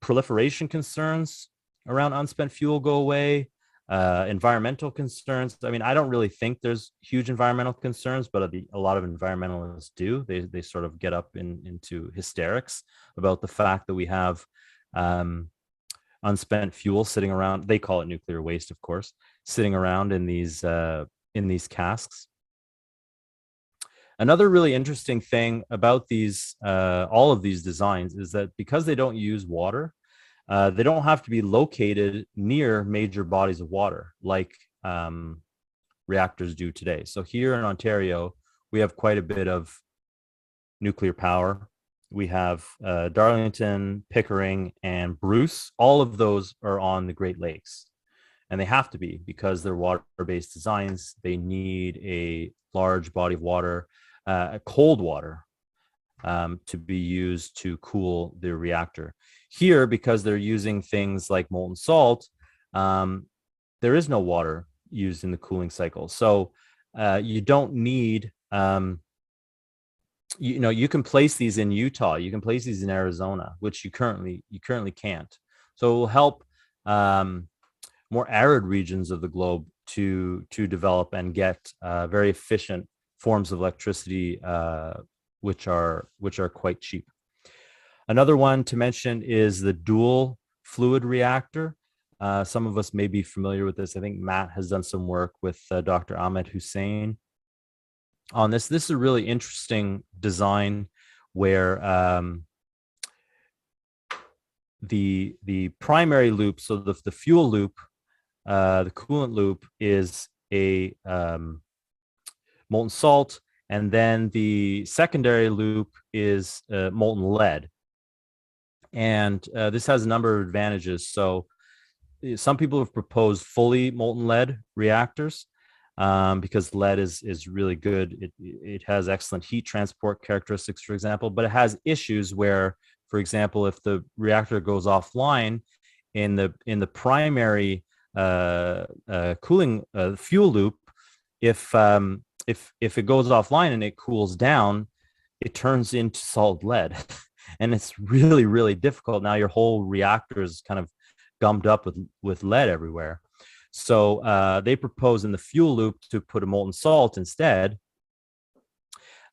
Speaker 2: proliferation concerns around unspent fuel go away. Environmental concerns. I mean, I don't really think there's huge environmental concerns, but a lot of environmentalists do. They sort of get up into hysterics about the fact that we have unspent fuel sitting around. They call it nuclear waste, of course, sitting around in these casks. Another really interesting thing about these all of these designs is that because they don't use water, they don't have to be located near major bodies of water like reactors do today. So here in Ontario, we have quite a bit of nuclear power. We have Darlington, Pickering, and Bruce. All of those are on the Great Lakes. And they have to be because they're water-based designs. They need a large body of water, cold water, to be used to cool the reactor. Here, because they're using things like molten salt, there is no water used in the cooling cycle. So you don't need, you can place these in Utah, you can place these in Arizona, which you currently can't. So it will help more arid regions of the globe to develop and get very efficient forms of electricity which are quite cheap. Another one to mention is the dual fluid reactor. Some of us may be familiar with this. I think Matt has done some work with Dr. Ahmed Hussein on this. This is a really interesting design where the primary loop, so the fuel loop, the coolant loop is a molten salt, and then the secondary loop is molten lead. And this has a number of advantages. So some people have proposed fully molten lead reactors because lead is really good. It has excellent heat transport characteristics, for example, but it has issues where, for example, if the reactor goes offline in the primary cooling fuel loop, if it goes offline and it cools down, it turns into solid lead. And it's really, really difficult. Now your whole reactor is kind of gummed up with lead everywhere. So they propose in the fuel loop to put a molten salt instead,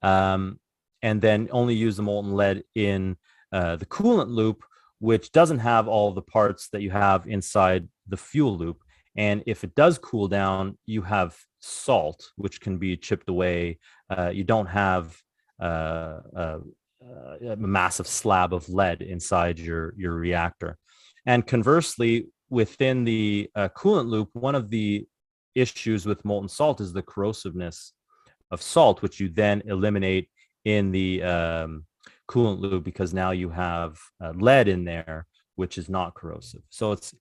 Speaker 2: and then only use the molten lead in the coolant loop, which doesn't have all the parts that you have inside the fuel loop. And if it does cool down, you have salt, which can be chipped away. You don't have a massive slab of lead inside your reactor. And conversely, within the coolant loop, one of the issues with molten salt is the corrosiveness of salt, which you then eliminate in the coolant loop because now you have lead in there, which is not corrosive. So it's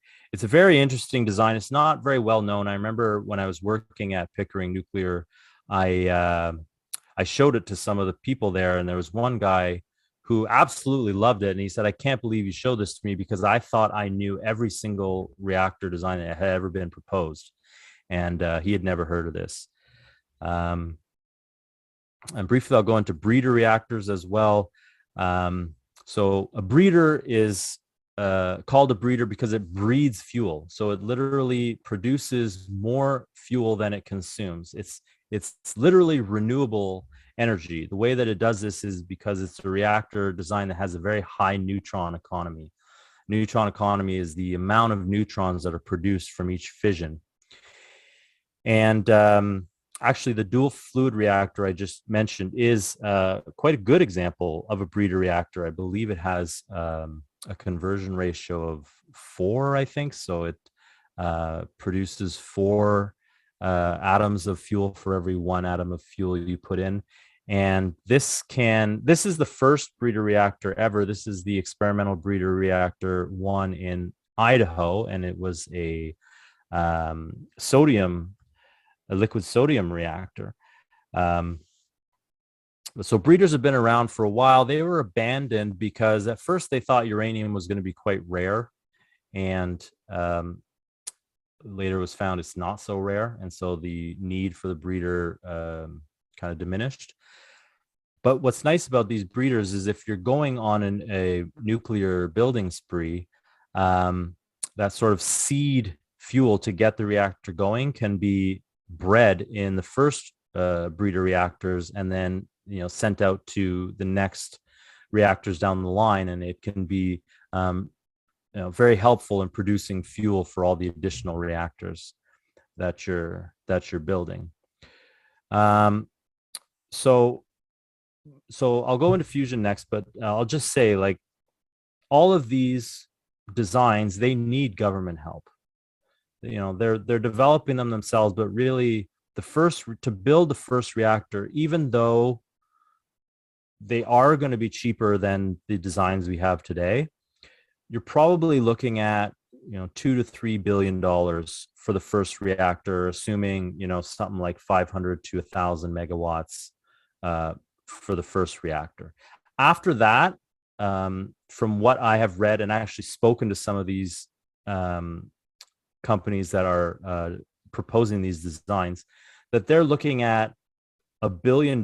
Speaker 2: a very interesting design. It's not very well known. I remember when I was working at Pickering Nuclear, I showed it to some of the people there, and there was one guy who absolutely loved it. And he said, I can't believe you showed this to me because I thought I knew every single reactor design that had ever been proposed. And he had never heard of this. And briefly, I'll go into breeder reactors as well. So a breeder is called a breeder because it breeds fuel. So it literally produces more fuel than it consumes. It's literally renewable energy. The way that it does this is because it's a reactor design that has a very high neutron economy. Neutron economy is the amount of neutrons that are produced from each fission. And actually, the dual fluid reactor I just mentioned is quite a good example of a breeder reactor. I believe it has a conversion ratio of 4, I think. So it produces 4 atoms of fuel for every 1 atom of fuel you put in. And this is the first breeder reactor ever. This is the experimental breeder reactor 1 in Idaho, and it was a liquid sodium reactor. So breeders have been around for a while. They were abandoned because at first they thought uranium was going to be quite rare, and later was found it's not so rare, and so the need for the breeder kind of diminished. But what's nice about these breeders is if you're going on a nuclear building spree, that sort of seed fuel to get the reactor going can be bred in the first breeder reactors and then sent out to the next reactors down the line, and it can be very helpful in producing fuel for all the additional reactors that you're building. So I'll go into fusion next, but I'll just say, like, all of these designs, they need government help. They're developing them themselves, but really to build the first reactor, even though they are going to be cheaper than the designs we have today, you're probably looking at $2 to $3 billion for the first reactor, assuming something like 500 to 1,000 megawatts for the first reactor. After that, from what I have read and actually spoken to some of these companies that are proposing these designs, that they're looking at $1 billion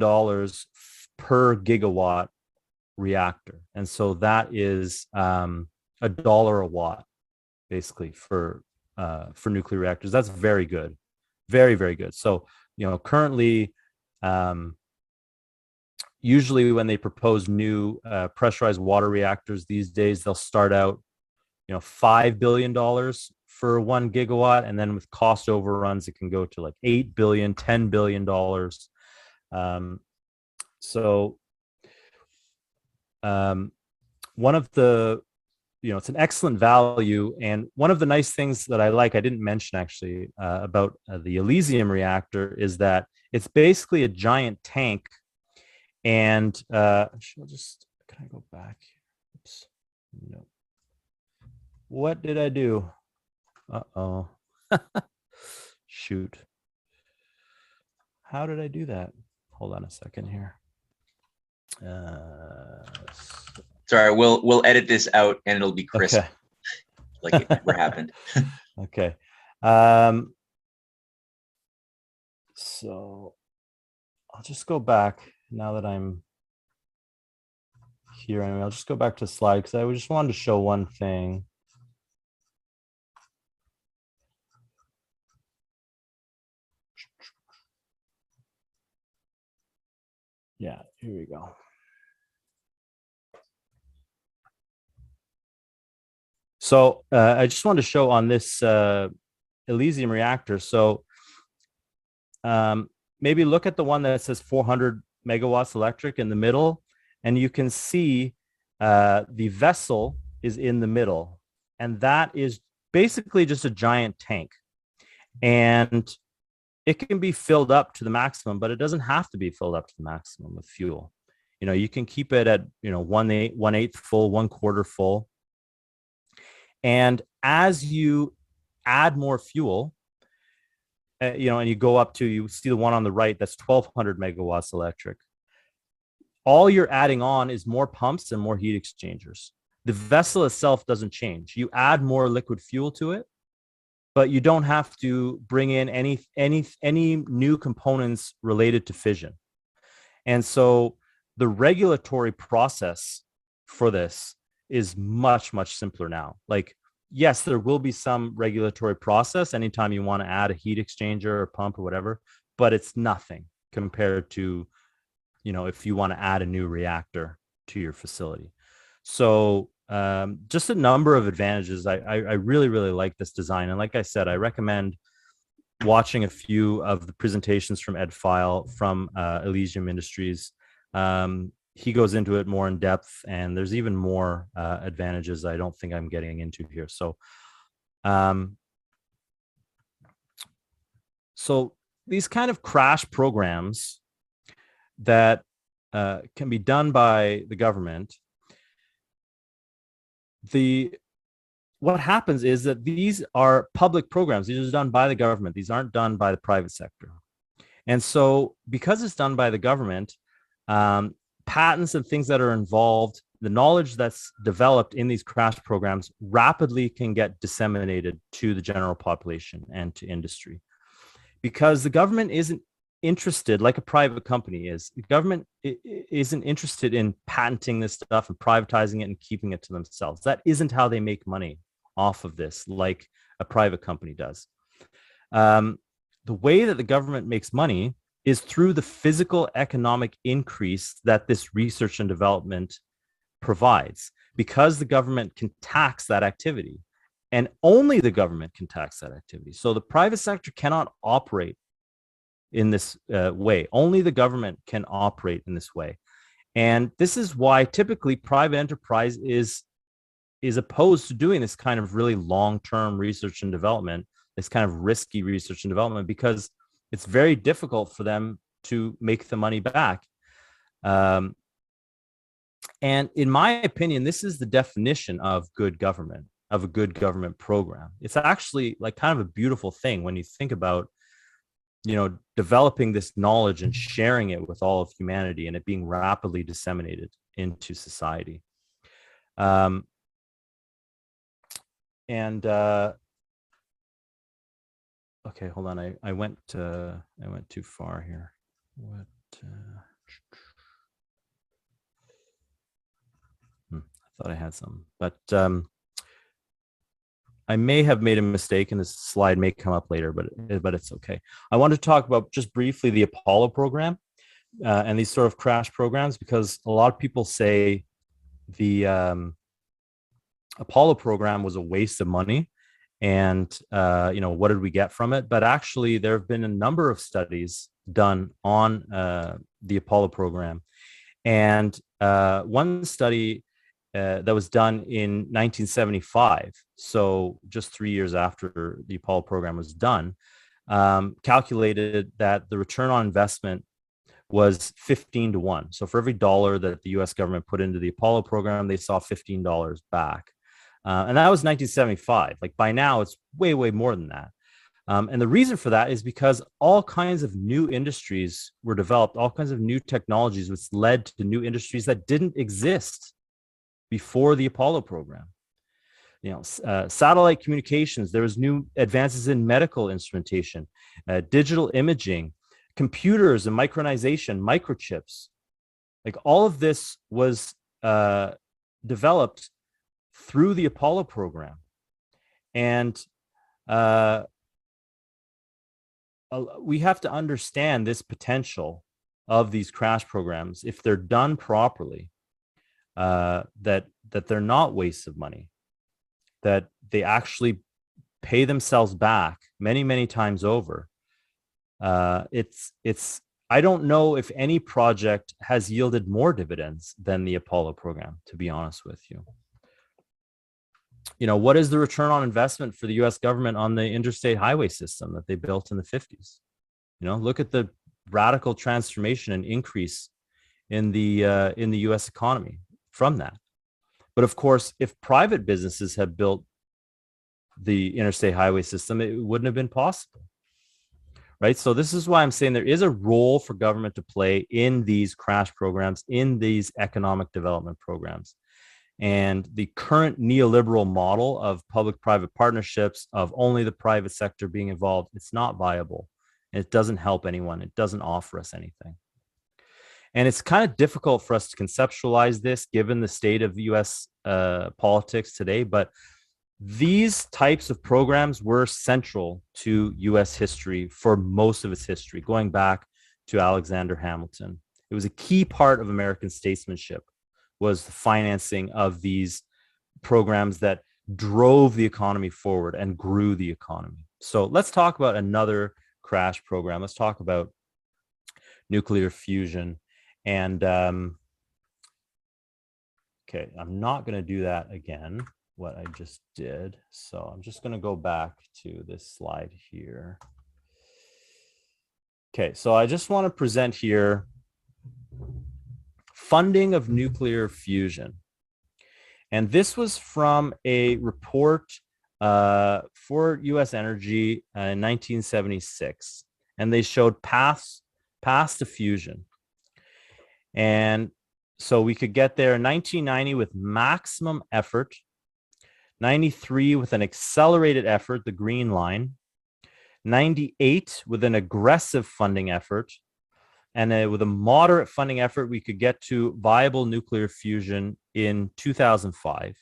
Speaker 2: per gigawatt reactor, and so that is $1 a watt, basically, for nuclear reactors. That's very good, very, very good. So currently, usually when they propose new pressurized water reactors these days, they'll start out, $5 billion for 1 gigawatt. And then with cost overruns, it can go to like 8 billion, $10 billion. So one of the, it's an excellent value. And one of the nice things that I didn't mention actually about the Elysium reactor is that it's basically a giant tank. And can I go back? Oops. No. What did I do? Uh-oh. Shoot. How did I do that? Hold on a second here.
Speaker 3: Sorry, we'll edit this out and it'll be crisp.
Speaker 2: Okay.
Speaker 3: Like it never happened.
Speaker 2: Okay. So I'll just go back now that I'm here. Anyway, I'll just go back to the slide because I just wanted to show one thing. Yeah, here we go. So I just wanted to show on this Elysium reactor. So maybe look at the one that says 400 megawatts electric in the middle, and you can see the vessel is in the middle, and that is basically just a giant tank. And it can be filled up to the maximum, but it doesn't have to be filled up to the maximum with fuel. You can keep it at 1/8 full, 1/4 full. And as you add more fuel, and you go up to, you see the one on the right, that's 1200 megawatts electric. All you're adding on is more pumps and more heat exchangers. The vessel itself doesn't change. You add more liquid fuel to it, but you don't have to bring in any new components related to fission. And so the regulatory process for this is much, much simpler now. Like, yes, there will be some regulatory process anytime you want to add a heat exchanger or pump or whatever, but it's nothing compared to, if you want to add a new reactor to your facility. So just a number of advantages. I really, really like this design. And like I said, I recommend watching a few of the presentations from Ed File from Elysium Industries. He goes into it more in depth, and there's even more advantages I don't think I'm getting into here. So, so these kind of crash programs that can be done by the government, what happens is that these are public programs. These are done by the government. These aren't done by the private sector. And so because it's done by the government, patents and things that are involved, the knowledge that's developed in these crash programs rapidly can get disseminated to the general population and to industry, because the government isn't interested, like a private company is. The government isn't interested in patenting this stuff and privatizing it and keeping it to themselves. That isn't how they make money off of this, like a private company does. The way that the government makes money is through the physical economic increase that this research and development provides, because the government can tax that activity, and only the government can tax that activity. So the private sector cannot operate in this way. Only the government can operate in this way. And this is why typically private enterprise is opposed to doing this kind of really long-term research and development, this kind of risky research and development, because it's very difficult for them to make the money back. And in my opinion, this is the definition of good government, of a good government program. It's actually like kind of a beautiful thing when you think about, developing this knowledge and sharing it with all of humanity, and it being rapidly disseminated into society. Okay, hold on. I went too far here. What? I thought I had some, but I may have made a mistake, and this slide may come up later, but it's okay. I want to talk about just briefly the Apollo program. and these sort of crash programs, because a lot of people say the Apollo program was a waste of money, and what did we get from it? But actually, there have been a number of studies done on the Apollo program, and one study that was done in 1975, so just 3 years after the Apollo program was done, calculated that the return on investment was 15 to 1. So for every dollar that the US government put into the Apollo program, they saw $15 back. And that was 1975. Like by now, it's way, way more than that. And the reason for that is because all kinds of new industries were developed, all kinds of new technologies, which led to new industries that didn't exist before the Apollo program. Satellite communications, there was new advances in medical instrumentation, digital imaging, computers and micronization, microchips. Like all of this was developed through the Apollo program. And we have to understand this potential of these crash programs, if they're done properly, that they're not wastes of money, that they actually pay themselves back many, many times over. I don't know if any project has yielded more dividends than the Apollo program, to be honest with you. What is the return on investment for the US government on the interstate highway system that they built in the 50s? Look at the radical transformation and increase in the US economy from that. But of course, if private businesses had built the interstate highway system, it wouldn't have been possible. Right. So this is why I'm saying there is a role for government to play in these crash programs, in these economic development programs. And the current neoliberal model of public-private partnerships, of only the private sector being involved, it's not viable. It doesn't help anyone. It doesn't offer us anything. And it's kind of difficult for us to conceptualize this given the state of US politics today. But these types of programs were central to US history for most of its history, going back to Alexander Hamilton. It was a key part of American statesmanship, was the financing of these programs that drove the economy forward and grew the economy. So let's talk about another crash program. Let's talk about nuclear fusion. And okay, I'm not going to do that again, what I just did. So I'm just going to go back to this slide here. Okay, so I just want to present here funding of nuclear fusion. And this was from a report for US Energy in 1976. And they showed paths to fusion. And so we could get there in 1990 with maximum effort, 93 with an accelerated effort, the green line, 98 with an aggressive funding effort, and with a moderate funding effort, we could get to viable nuclear fusion in 2005.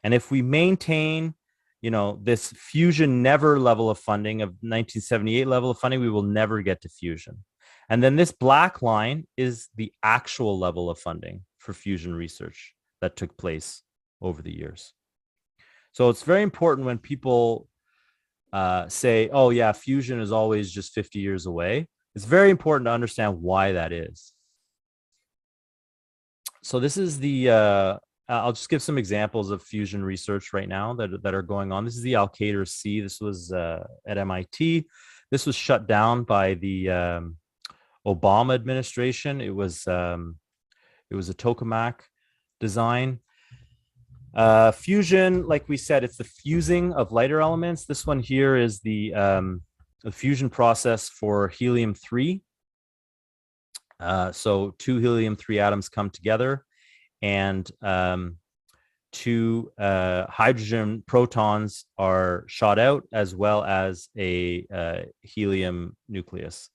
Speaker 2: And if we maintain, this fusion never level of funding of 1978 level of funding, we will never get to fusion. And then this black line is the actual level of funding for fusion research that took place over the years. So it's very important when people say, oh yeah, fusion is always just 50 years away. It's very important to understand why that is. So this is the, I'll just give some examples of fusion research right now that are going on. This is the Alcator C. This was at MIT. This was shut down by the Obama administration. It was a tokamak design. Fusion, like we said, it's the fusing of lighter elements. This one here is the fusion process for helium-3. So two helium-3 atoms come together, and two hydrogen protons are shot out, as well as a helium nucleus.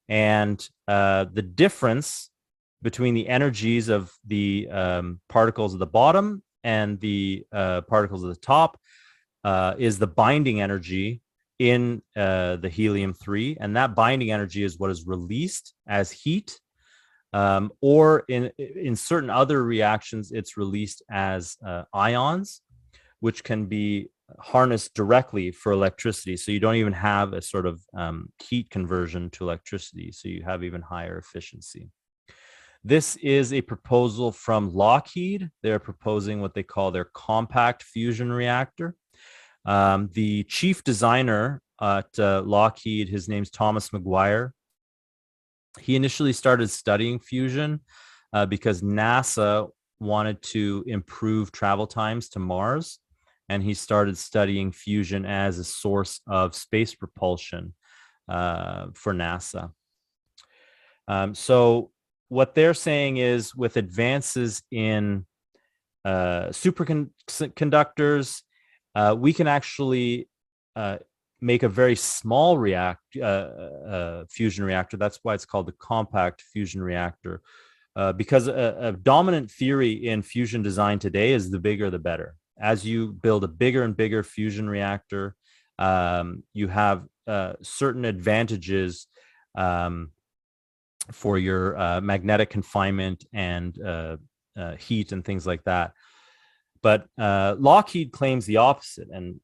Speaker 2: And the difference between the energies of the particles at the bottom and the particles at the top is the binding energy in the helium-3. And that binding energy is what is released as heat or in certain other reactions, it's released as ions, which can be harnessed directly for electricity. So you don't even have a sort of heat conversion to electricity. So you have even higher efficiency. This is a proposal from Lockheed. They're proposing what they call their compact fusion reactor. The chief designer at Lockheed, his name's Thomas McGuire. He initially started studying fusion because NASA wanted to improve travel times to Mars. And he started studying fusion as a source of space propulsion for NASA. So what they're saying is, with advances in superconductors, we can actually make a very small fusion reactor. That's why it's called the compact fusion reactor, because a dominant theory in fusion design today is the bigger the better. As you build a bigger and bigger fusion reactor, you have certain advantages for your magnetic confinement and heat and things like that. But Lockheed claims the opposite. And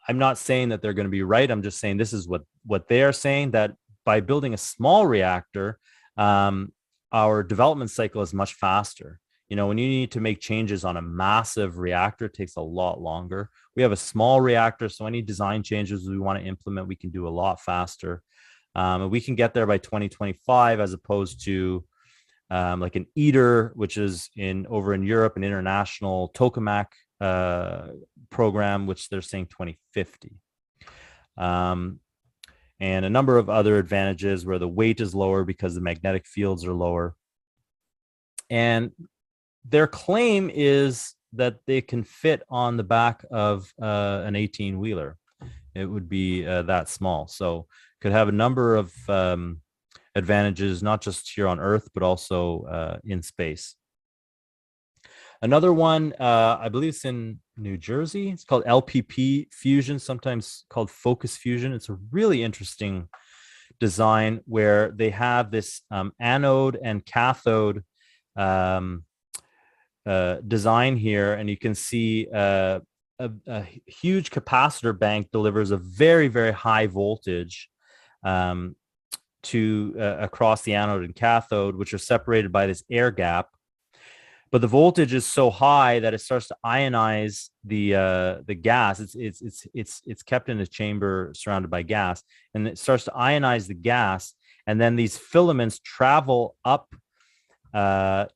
Speaker 2: I'm not saying that they're going to be right. I'm just saying this is what they are saying, that by building a small reactor, our development cycle is much faster. You know, when you need to make changes on a massive reactor, it takes a lot longer. We have a small reactor, so any design changes we want to implement, we can do a lot faster. And we can get there by 2025, as opposed to like an ITER, which is over in Europe, an international tokamak program, which they're saying 2050. And a number of other advantages where the weight is lower because the magnetic fields are lower. And their claim is that they can fit on the back of an 18-wheeler. It would be that small. So could have a number of advantages, not just here on Earth, but also in space. Another one, I believe it's in New Jersey. It's called LPP fusion, sometimes called focus fusion. It's a really interesting design where they have this anode and cathode design here, and you can see a huge capacitor bank delivers a very, very high voltage to across the anode and cathode, which are separated by this air gap. But the voltage is so high that it starts to ionize the gas. It's kept in a chamber surrounded by gas, and it starts to ionize the gas, and then these filaments travel up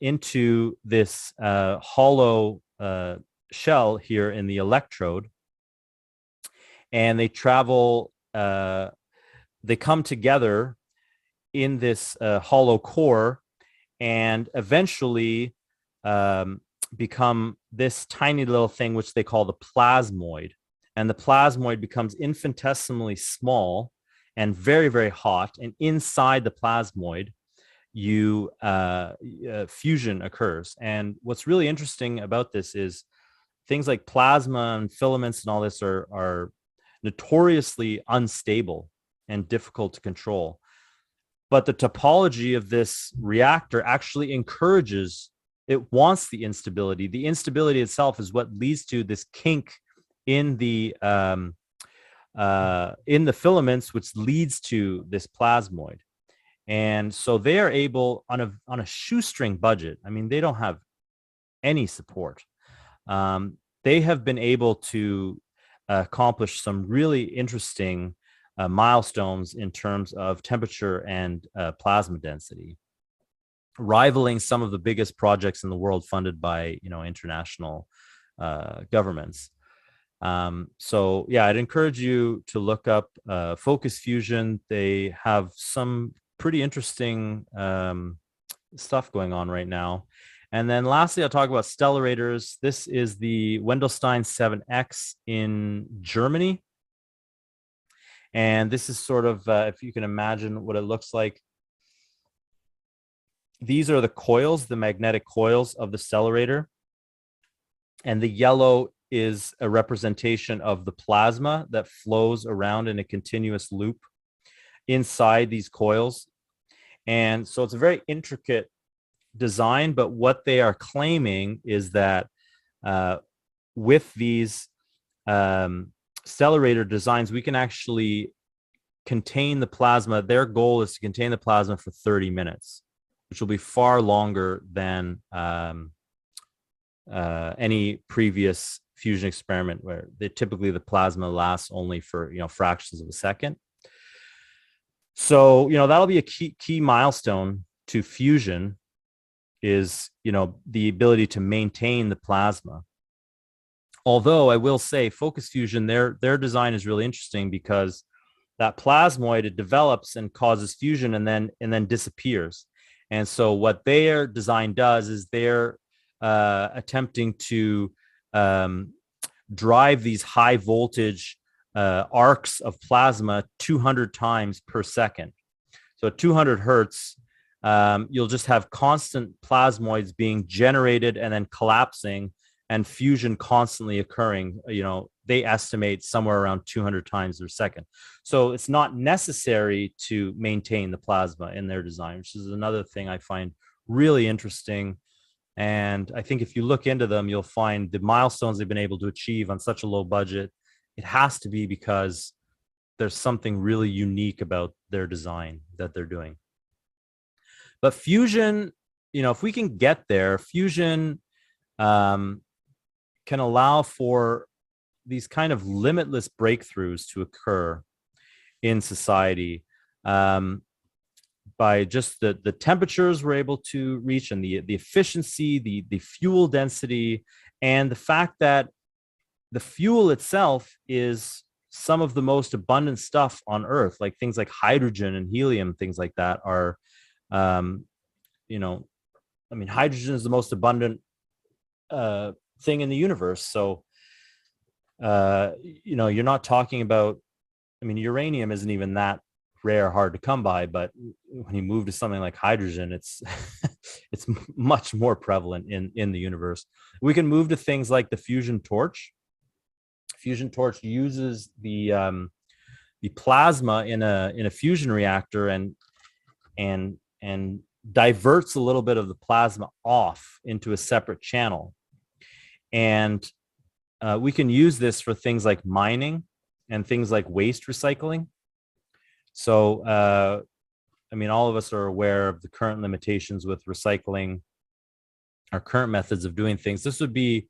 Speaker 2: into this hollow shell here in the electrode, and they travel. They come together in this hollow core, and eventually become this tiny little thing, which they call the plasmoid. And the plasmoid becomes infinitesimally small and very, very hot. And inside the plasmoid, fusion occurs. And what's really interesting about this is things like plasma and filaments and all this are notoriously unstable and difficult to control. But the topology of this reactor actually encourages, it wants the instability. The instability itself is what leads to this kink in the filaments, which leads to this plasmoid. And so they are able, on a shoestring budget, I mean, they don't have any support. They have been able to accomplish some really interesting milestones in terms of temperature and plasma density, rivaling some of the biggest projects in the world funded by, international governments. So yeah, I'd encourage you to look up Focus Fusion. They have some pretty interesting stuff going on right now. And then lastly, I'll talk about stellarators. This is the Wendelstein 7X in Germany. And this is sort of, if you can imagine what it looks like, these are the coils, the magnetic coils of the stellarator. And the yellow is a representation of the plasma that flows around in a continuous loop inside these coils. And so it's a very intricate design, but what they are claiming is that with these stellarator designs, we can actually contain the plasma. Their goal is to contain the plasma for 30 minutes, which will be far longer than any previous fusion experiment, where typically the plasma lasts only for fractions of a second. So that'll be a key milestone to fusion, is the ability to maintain the plasma. Although I will say, focus fusion, their design is really interesting, because that plasmoid, it develops and causes fusion and then disappears. And so what their design does is they're attempting to drive these high voltage arcs of plasma 200 times per second. So at 200 hertz, you'll just have constant plasmoids being generated and then collapsing, and fusion constantly occurring. They estimate somewhere around 200 times per second. So it's not necessary to maintain the plasma in their design, which is another thing I find really interesting. And I think if you look into them, you'll find the milestones they've been able to achieve on such a low budget. It has to be because there's something really unique about their design that they're doing. But fusion, if we can get there, fusion can allow for these kind of limitless breakthroughs to occur in society, by just the temperatures we're able to reach, and the efficiency, the fuel density, and the fact that the fuel itself is some of the most abundant stuff on Earth, like things like hydrogen and helium, things like that are, hydrogen is the most abundant thing in the universe. So, you're not talking about, uranium isn't even that rare, hard to come by, but when you move to something like hydrogen, it's it's much more prevalent in the universe. We can move to things like the fusion torch. Fusion torch uses the plasma in a fusion reactor and diverts a little bit of the plasma off into a separate channel. And we can use this for things like mining and things like waste recycling. So, all of us are aware of the current limitations with recycling, our current methods of doing things. This would be,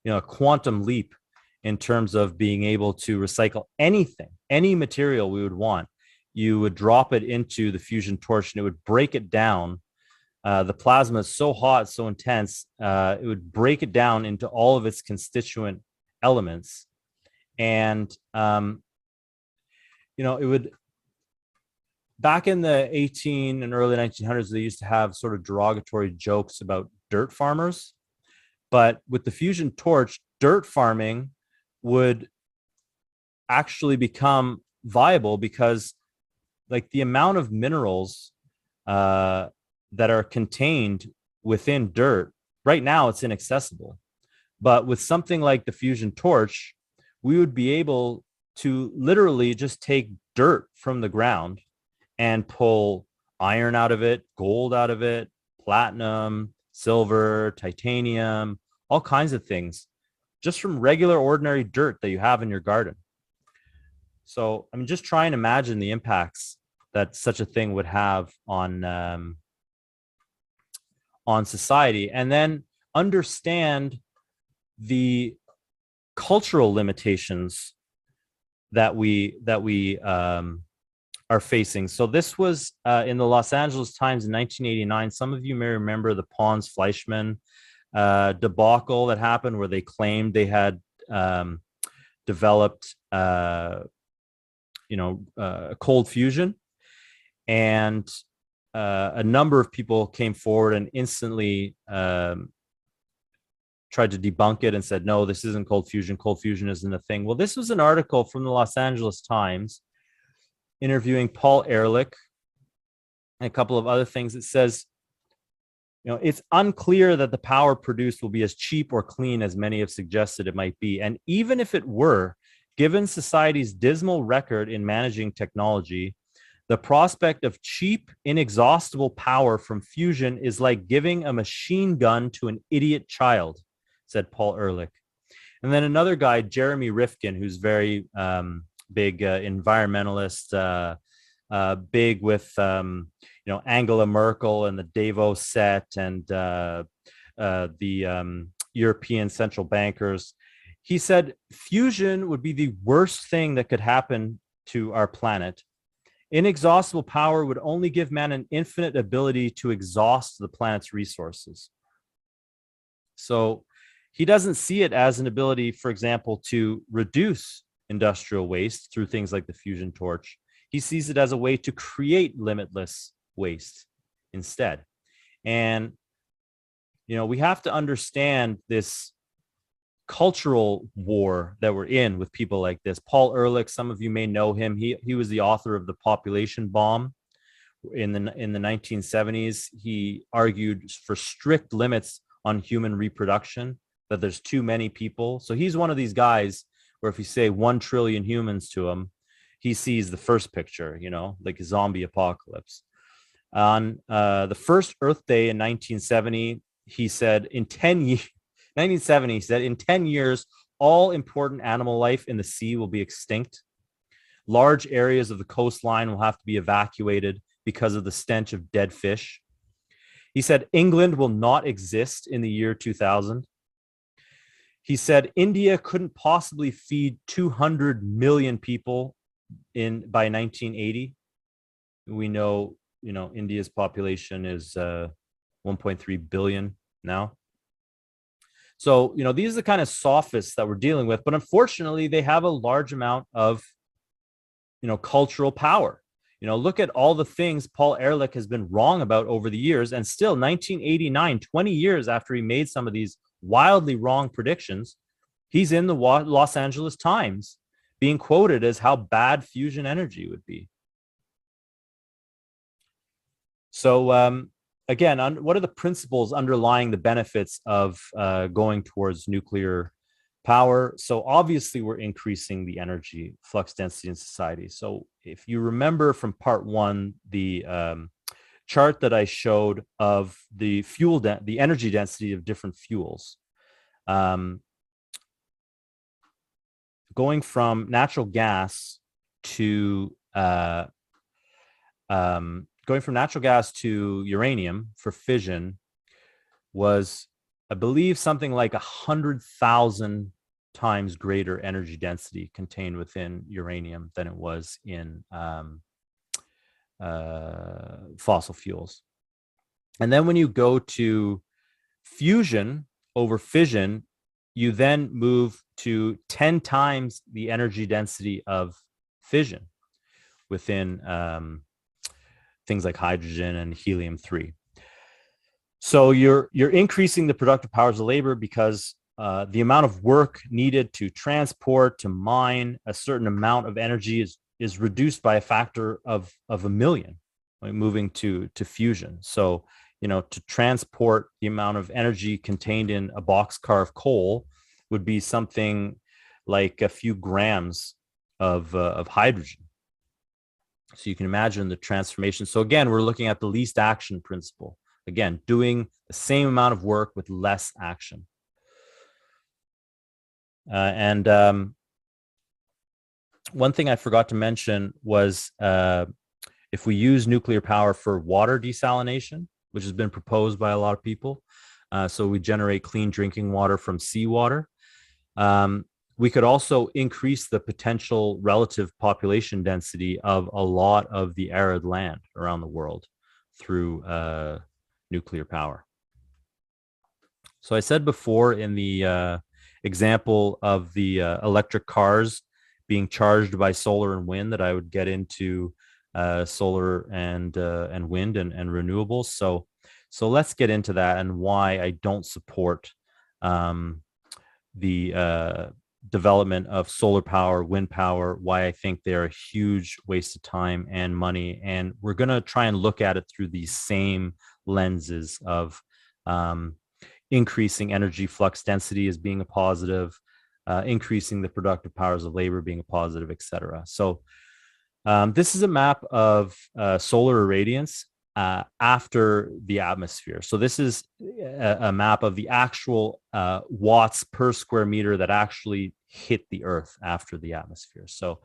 Speaker 2: a quantum leap in terms of being able to recycle anything, any material we would want. You would drop it into the fusion torch and it would break it down. The plasma is so hot, so intense, it would break it down into all of its constituent elements. And, it would, back in the 18 and early 1900s, they used to have sort of derogatory jokes about dirt farmers. But with the fusion torch, dirt farming would actually become viable, because like the amount of minerals that are contained within dirt right now, it's inaccessible. But with something like the fusion torch, we would be able to literally just take dirt from the ground and pull iron out of it, gold out of it, platinum, silver, titanium, all kinds of things, just from regular ordinary dirt that you have in your garden. So I'm just trying to imagine the impacts that such a thing would have on society, and then understand the cultural limitations that we are facing. So this was in the Los Angeles Times in 1989. Some of you may remember the Pons Fleischmann debacle that happened, where they claimed they had developed cold fusion, and a number of people came forward and instantly tried to debunk it and said, no, this isn't cold fusion. Cold fusion isn't a thing. Well, this was an article from the Los Angeles Times interviewing Paul Ehrlich and a couple of other things. It says, it's unclear that the power produced will be as cheap or clean as many have suggested it might be. And even if it were, given society's dismal record in managing technology, The prospect of cheap, inexhaustible power from fusion is like giving a machine gun to an idiot child, said Paul Ehrlich. And then another guy, Jeremy Rifkin, who's very big environmentalist, big with Angela Merkel and the Davos set and the European central bankers. He said fusion would be the worst thing that could happen to our planet. Inexhaustible power would only give man an infinite ability to exhaust the planet's resources. So he doesn't see it as an ability, for example, to reduce industrial waste through things like the fusion torch. He sees it as a way to create limitless waste instead. And, we have to understand this cultural war that we're in with people like this. Paul Ehrlich, some of you may know him. He was the author of The Population Bomb in the 1970s. He argued for strict limits on human reproduction, that there's too many people. So he's one of these guys where if you say 1 trillion humans to him, he sees the first picture, like a zombie apocalypse. On the first Earth Day in 1970, he said in 10 years, 1970, he said, in 10 years, all important animal life in the sea will be extinct. Large areas of the coastline will have to be evacuated because of the stench of dead fish. He said, England will not exist in the year 2000. He said, India couldn't possibly feed 200 million people by 1980. We know, India's population is 1.3 billion now. So, these are the kind of sophists that we're dealing with, but unfortunately, they have a large amount of, cultural power. Look at all the things Paul Ehrlich has been wrong about over the years. And still 1989, 20 years after he made some of these wildly wrong predictions, he's in the Los Angeles Times being quoted as how bad fusion energy would be. So, again, what are the principles underlying the benefits of going towards nuclear power? So obviously we're increasing the energy flux density in society. So if you remember from part 1, the chart that I showed of the the energy density of different fuels, going from natural gas to uranium for fission was, I believe, something like 100,000 times greater energy density contained within uranium than it was in fossil fuels. And then when you go to fusion over fission, you then move to 10 times the energy density of fission within things like hydrogen and helium-3. So you're increasing the productive powers of labor because the amount of work needed to transport, to mine a certain amount of energy is reduced by a factor of 1 million, like moving to fusion. So, to transport the amount of energy contained in a boxcar of coal would be something like a few grams of hydrogen. So you can imagine the transformation. So again, we're looking at the least action principle. Again, doing the same amount of work with less action. And one thing I forgot to mention was if we use nuclear power for water desalination, which has been proposed by a lot of people, so we generate clean drinking water from seawater, we could also increase the potential relative population density of a lot of the arid land around the world through nuclear power. So I said before in the example of the electric cars being charged by solar and wind that I would get into solar and wind and renewables. So let's get into that and why I don't support the development of solar power, wind power, why I think they're a huge waste of time and money. And we're going to try and look at it through these same lenses of increasing energy flux density as being a positive, increasing the productive powers of labor being a positive, et cetera. So This is a map of solar irradiance after the atmosphere. So this is a map of the actual watts per square meter that actually hit the Earth after the atmosphere. So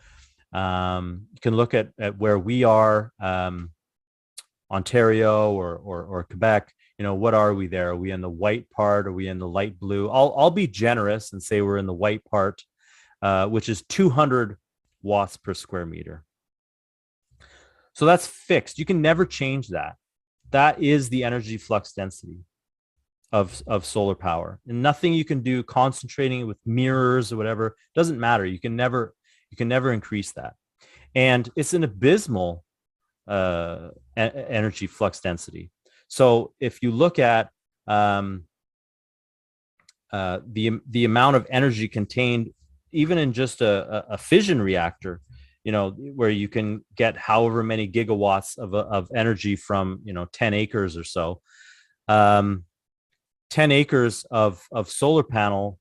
Speaker 2: you can look at where we are, Ontario or Quebec. You know, what are we there? Are we in the white part? Are we in the light blue? I'll be generous and say we're in the white part, which is 200 watts per square meter. So that's fixed. You can never change that. That is the energy flux density of solar power, and nothing you can do concentrating it with mirrors or whatever doesn't matter. You can never increase that, and it's an abysmal energy flux density. So if you look at the amount of energy contained, even in just a fission reactor, you know, where you can get however many gigawatts of energy from, you know, 10 acres or so, 10 acres of solar panels,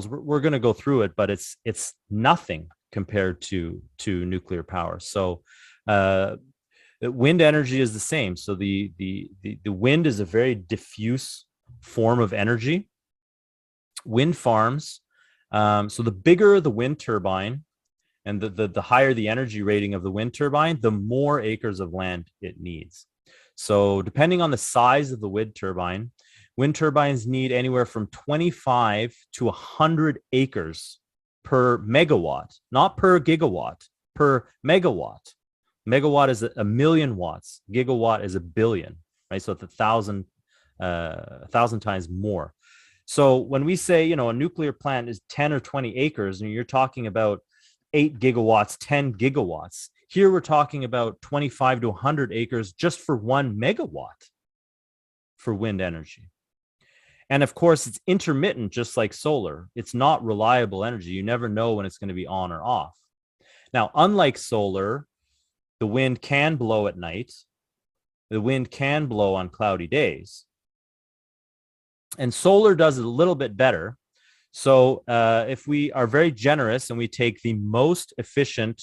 Speaker 2: we're going to go through it, but it's nothing compared to nuclear power. So wind energy is the same. So the wind is a very diffuse form of energy. Wind farms, so the bigger the wind turbine and the higher the energy rating of the wind turbine, the more acres of land it needs. So depending on the size of the wind turbines need anywhere from 25 to 100 acres per megawatt, not per gigawatt, per megawatt. Megawatt is a million watts. Gigawatt is a billion, right? So it's 1,000 times more. So when we say, you know, a nuclear plant is 10 or 20 acres, and you're talking about 8 gigawatts, 10 gigawatts. Here we're talking about 25 to 100 acres just for 1 megawatt for wind energy. And of course, it's intermittent, just like solar. It's not reliable energy. You never know when it's going to be on or off. Now, unlike solar, the wind can blow at night. The wind can blow on cloudy days. And solar does it a little bit better. So if we are very generous and we take the most efficient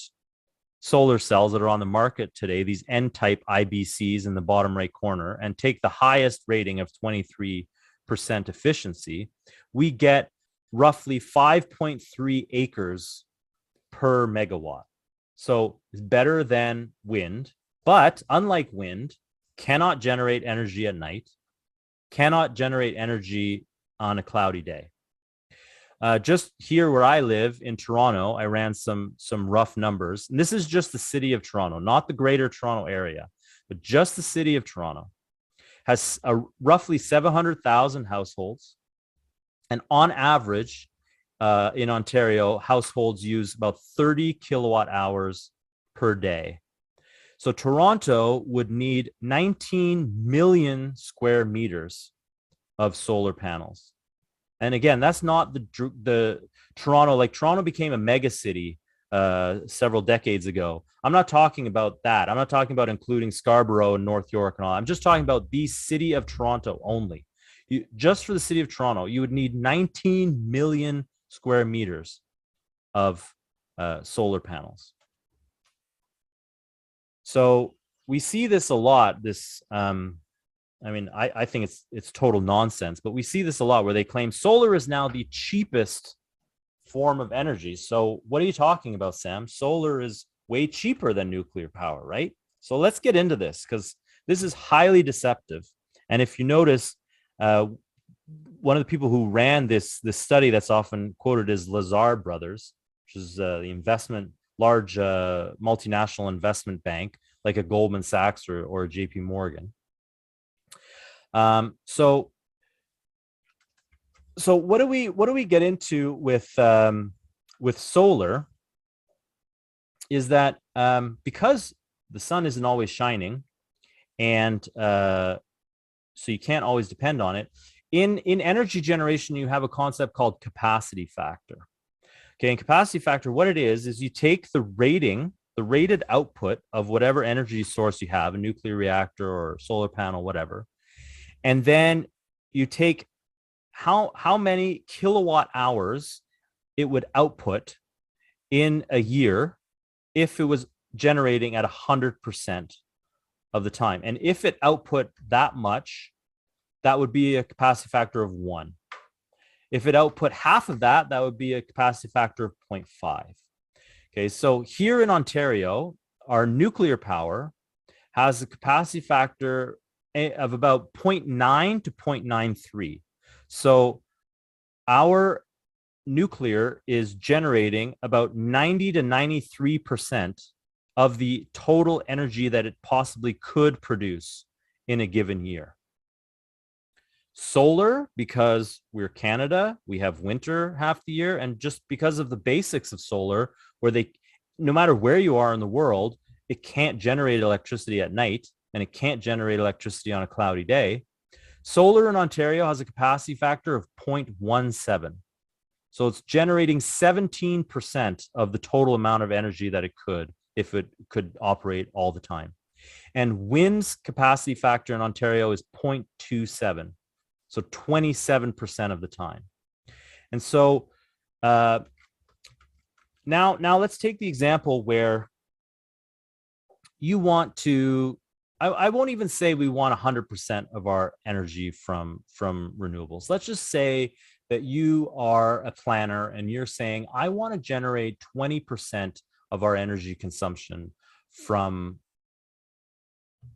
Speaker 2: solar cells that are on the market today, these N-type IBCs in the bottom right corner, and take the highest rating of 23% efficiency, we get roughly 5.3 acres per megawatt. So it's better than wind, but unlike wind, cannot generate energy at night, cannot generate energy on a cloudy day. Just here where I live in Toronto, I ran some rough numbers. And this is just the city of Toronto, not the greater Toronto area, but just the city of Toronto has roughly 700,000 households. And on average, in Ontario, households use about 30 kilowatt hours per day. So Toronto would need 19 million square meters of solar panels. And again, that's not the Toronto, like Toronto became a mega city several decades ago. I'm not talking about that. I'm not talking about including Scarborough and North York and all. I'm just talking about the city of Toronto only. Just for the city of Toronto, you would need 19 million square meters of solar panels. So we see this a lot, I mean, I think it's total nonsense, but we see this a lot where they claim solar is now the cheapest form of energy. So what are you talking about, Sam? Solar is way cheaper than nuclear power, right? So let's get into this, because this is highly deceptive. And if you notice, one of the people who ran this study that's often quoted is Lazard Brothers, which is the large multinational investment bank, like a Goldman Sachs or a JP Morgan. So what do we get into with solar is that because the sun isn't always shining, and so you can't always depend on it. In energy generation, you have a concept called capacity factor. Okay, and capacity factor, what it is you take the rated output of whatever energy source you have, a nuclear reactor or solar panel, whatever. And then you take how many kilowatt hours it would output in a year if it was generating at 100% of the time. And if it output that much, that would be a capacity factor of 1. If it output half of that, that would be a capacity factor of 0.5. Okay, so here in Ontario, our nuclear power has a capacity factor of about 0.9 to 0.93. So our nuclear is generating about 90 to 93% of the total energy that it possibly could produce in a given year. Solar, because we're Canada, we have winter half the year, and just because of the basics of solar, where no matter where you are in the world, it can't generate electricity at night, and it can't generate electricity on a cloudy day. Solar in Ontario has a capacity factor of 0.17. So it's generating 17% of the total amount of energy that it could if it could operate all the time. And wind's capacity factor in Ontario is 0.27. So 27% of the time. And so now let's take the example where you want to, I won't even say we want 100% of our energy from renewables. Let's just say that you are a planner and you're saying, I want to generate 20% of our energy consumption from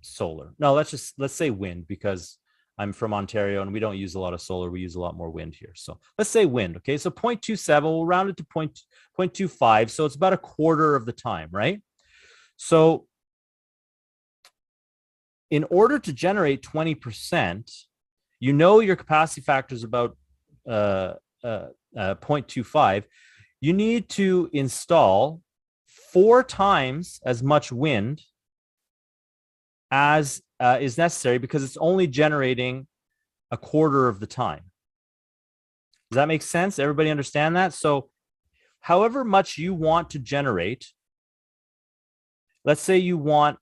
Speaker 2: solar. No, let's say wind, because I'm from Ontario and we don't use a lot of solar. We use a lot more wind here. So let's say wind. Okay. So 0.27, we'll round it to 0.25. So it's about a quarter of the time, right? So in order to generate 20%, you know your capacity factor is about 0.25. You need to install 4 times as much wind as is necessary, because it's only generating a quarter of the time. Does that make sense? Everybody understand that? So however much you want to generate, let's say you want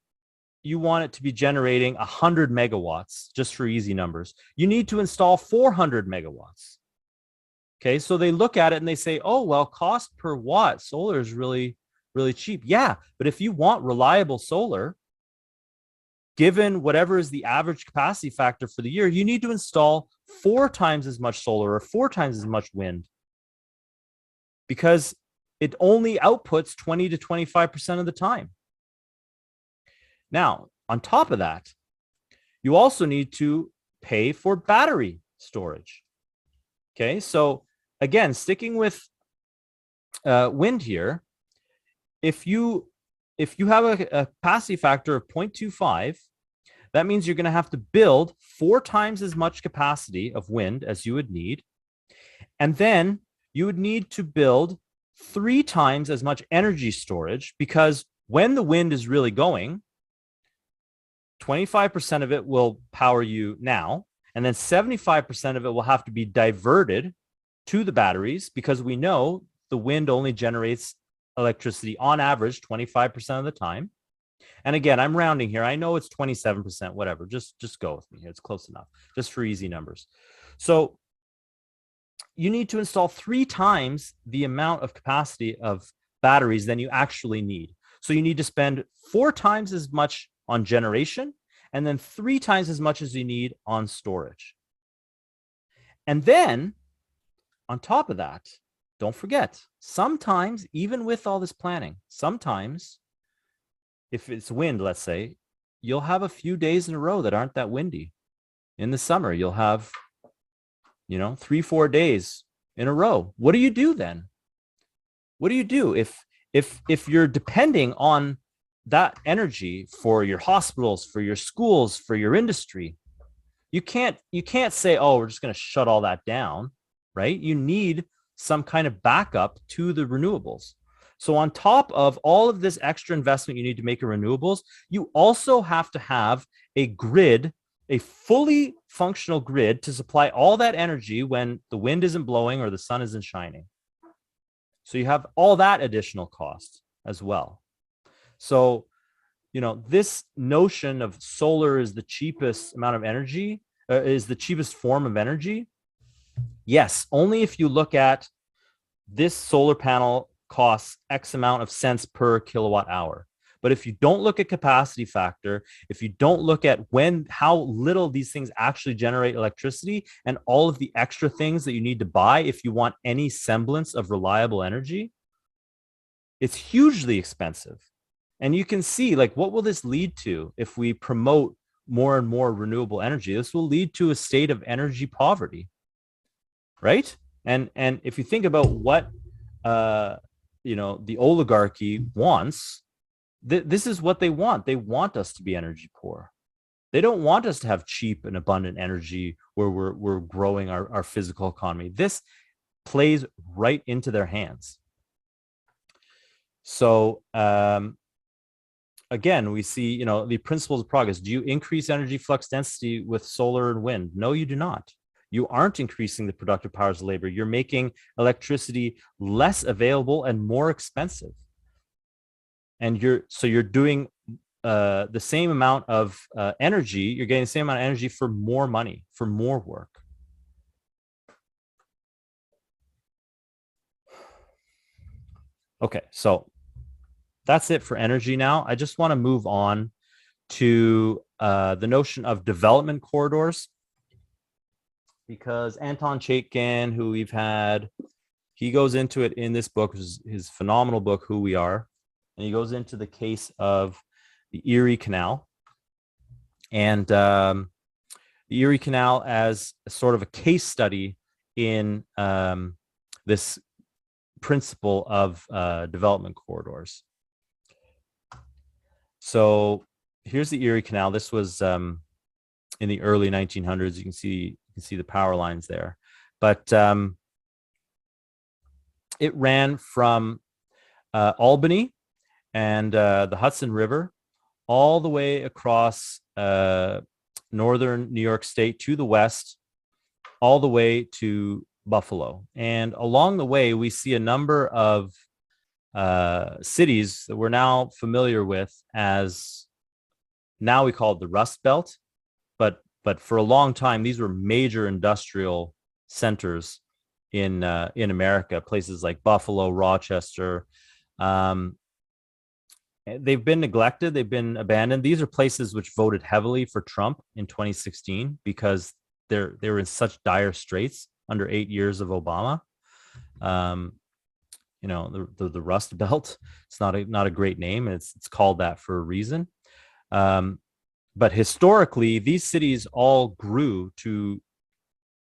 Speaker 2: it to be generating 100 megawatts, just for easy numbers, you need to install 400 megawatts. Okay, so they look at it and they say, oh, well, cost per watt, solar is really, really cheap. Yeah, but if you want reliable solar, given whatever is the average capacity factor for the year, you need to install 4 times as much solar or 4 times as much wind, because it only outputs 20 to 25% of the time. Now, on top of that, you also need to pay for battery storage. Okay, so again, sticking with wind here, if you have a capacity factor of 0.25, that means you're going to have to build 4 times as much capacity of wind as you would need. And then you would need to build 3 times as much energy storage, because when the wind is really going, 25% of it will power you now, and then 75% of it will have to be diverted to the batteries, because we know the wind only generates electricity on average 25% of the time. And again, I'm rounding here. I know it's 27%, whatever. Just go with me here. It's close enough, just for easy numbers. So you need to install 3 times the amount of capacity of batteries than you actually need. So you need to spend 4 times as much on generation, and then 3 times as much as you need on storage. And then on top of that, don't forget, sometimes, even with all this planning, sometimes if it's wind, let's say, you'll have a few days in a row that aren't that windy. In the summer, you'll have, 3-4 days in a row. What do you do then? What do you do if you're depending on that energy for your hospitals, for your schools, for your industry? You can't say, oh, we're just going to shut all that down, right? You need some kind of backup to the renewables. So on top of all of this extra investment you need to make in renewables, you also have to have a grid, a fully functional grid, to supply all that energy when the wind isn't blowing or the sun isn't shining. So you have all that additional cost as well. So, this notion of solar is the cheapest amount of energy, is the cheapest form of energy. Yes, only if you look at this solar panel costs X amount of cents per kilowatt hour. But if you don't look at capacity factor, if you don't look at how little these things actually generate electricity and all of the extra things that you need to buy if you want any semblance of reliable energy, it's hugely expensive. And you can see, like, what will this lead to if we promote more and more renewable energy? This will lead to a state of energy poverty, right? And if you think about what the oligarchy wants, this is what they want. They want us to be energy poor. They don't want us to have cheap and abundant energy where we're growing our physical economy. This plays right into their hands. So again, we see, the principles of progress. Do you increase energy flux density with solar and wind? No, you do not. You aren't increasing the productive powers of labor. You're making electricity less available and more expensive. And you're doing the same amount of energy. You're getting the same amount of energy for more money, for more work. Okay, so that's it for energy now. I just want to move on to the notion of development corridors, because Anton Chaikin, who we've had, he goes into it in this book, his phenomenal book, Who We Are, and he goes into the case of the Erie Canal, and the Erie Canal as a sort of a case study in this principle of development corridors. So here's the Erie Canal. This was in the early 1900s. You can see the power lines there, but it ran from Albany and the Hudson River all the way across northern New York State to the west, all the way to Buffalo. And along the way, we see a number of cities that we're now familiar with as, now we call it the Rust Belt, but for a long time, these were major industrial centers in America, places like Buffalo, Rochester. They've been neglected, they've been abandoned. These are places which voted heavily for Trump in 2016 because they were in such dire straits under 8 years of Obama. The Rust Belt, it's not a great name. It's called that for a reason. But historically, these cities all grew to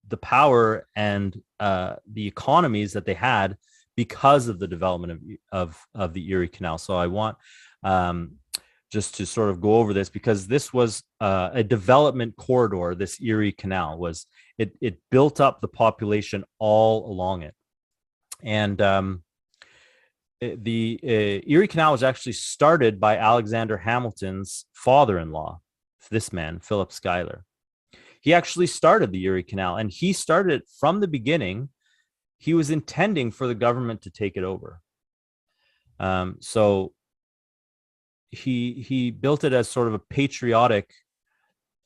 Speaker 2: the power and the economies that they had because of the development of the Erie Canal. So I want just to sort of go over this, because this was a development corridor. This Erie Canal was, it built up the population all along it. And the Erie Canal was actually started by Alexander Hamilton's father-in-law, this man, Philip Schuyler. He actually started the Erie Canal, and he started it from the beginning. He was intending for the government to take it over. So he built it as sort of a patriotic,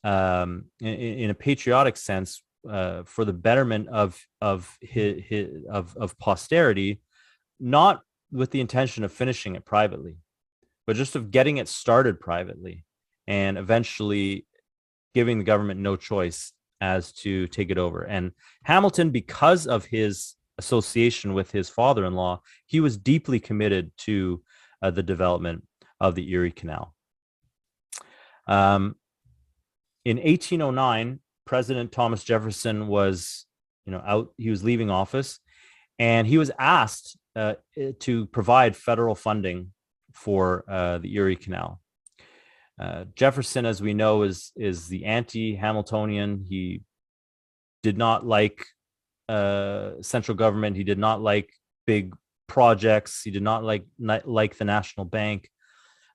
Speaker 2: in a patriotic sense, for the betterment of posterity, not with the intention of finishing it privately, but just of getting it started privately and eventually giving the government no choice as to take it over. And Hamilton, because of his association with his father-in-law, he was deeply committed to the development of the Erie Canal. In 1809, President Thomas Jefferson was, he was leaving office, and he was asked to provide federal funding for the Erie Canal. Jefferson, as we know, is the anti-Hamiltonian. He did not like central government. He did not like big projects. He did not like the National Bank.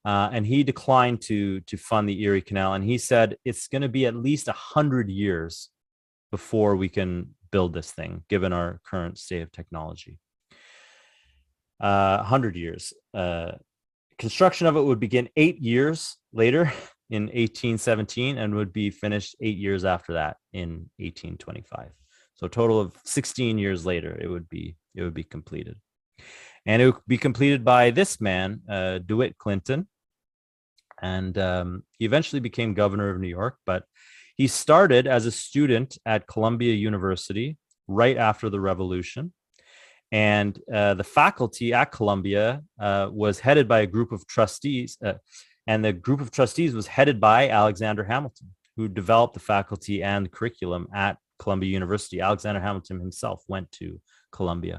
Speaker 2: And he declined to fund the Erie Canal. And he said it's going to be at least 100 years before we can build this thing, given our current state of technology. 100 years. Construction of it would begin 8 years later in 1817 and would be finished 8 years after that in 1825. So a total of 16 years later, it would be completed. And it would be completed by this man, DeWitt Clinton, And he eventually became governor of New York, but he started as a student at Columbia University right after the Revolution. And the faculty at Columbia was headed by a group of trustees, and the group of trustees was headed by Alexander Hamilton, who developed the faculty and the curriculum at Columbia University. Alexander Hamilton himself went to Columbia.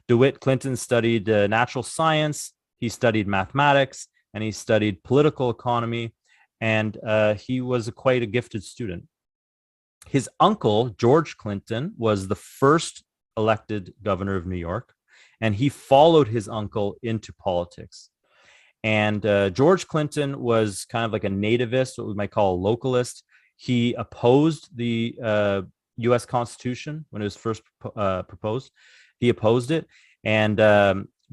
Speaker 2: DeWitt Clinton studied natural science, he studied mathematics, and he studied political economy, and he was quite a gifted student. His uncle, George Clinton, was the first elected governor of New York, and he followed his uncle into politics. And George Clinton was kind of like a nativist, what we might call a localist. He opposed the U.S. Constitution when it was first proposed. He opposed it. And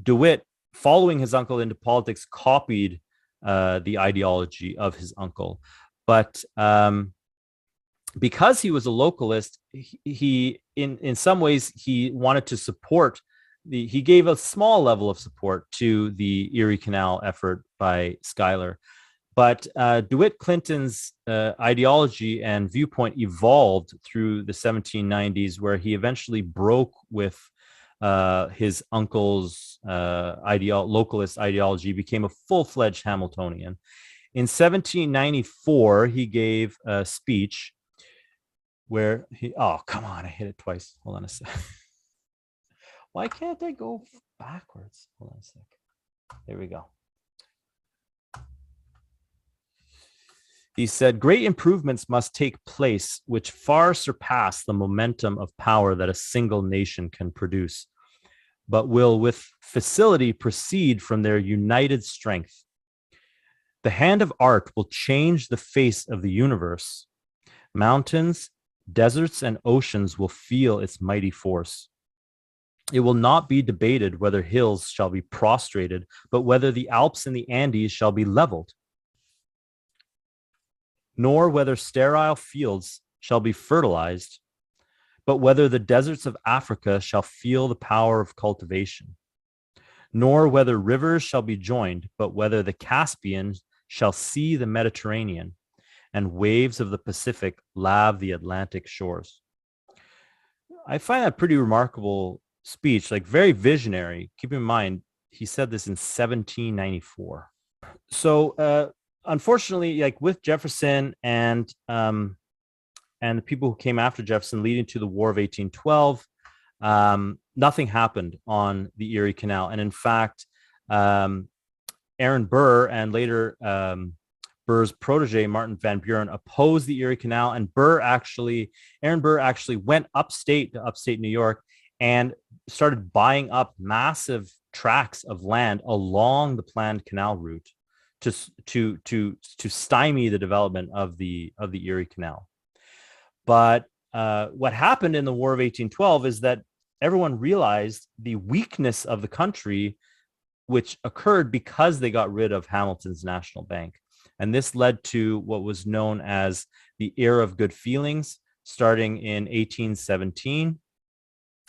Speaker 2: DeWitt, following his uncle into politics, copied the ideology of his uncle. But because he was a localist, he in some ways, he wanted to support he gave a small level of support to the Erie Canal effort by Schuyler. But DeWitt Clinton's ideology and viewpoint evolved through the 1790s, where he eventually broke with his uncle's localist ideology, became a full-fledged Hamiltonian. In 1794, he gave a speech where oh, come on, I hit it twice. Hold on a sec. Why can't I go backwards? Hold on a sec. There we go. He said, great improvements must take place which far surpass the momentum of power that a single nation can produce, but will with facility proceed from their united strength. The hand of art will change the face of the universe. Mountains, deserts, and oceans will feel its mighty force. It will not be debated whether hills shall be prostrated, but whether the Alps and the Andes shall be leveled, nor whether sterile fields shall be fertilized, but whether the deserts of Africa shall feel the power of cultivation, nor whether rivers shall be joined, but whether the Caspian shall see the Mediterranean, and waves of the Pacific lave the Atlantic shores. I find that pretty remarkable speech, like very visionary. Keep in mind, he said this in 1794. So, unfortunately, like with Jefferson and the people who came after Jefferson, leading to the War of 1812, nothing happened on the Erie Canal. And in fact, Aaron Burr and later Burr's protege, Martin Van Buren, opposed the Erie Canal. And Aaron Burr actually went upstate New York and started buying up massive tracts of land along the planned canal route to stymie the development of the Erie Canal. But what happened in the War of 1812 is that everyone realized the weakness of the country, which occurred because they got rid of Hamilton's National Bank. And this led to what was known as the Era of Good Feelings, starting in 1817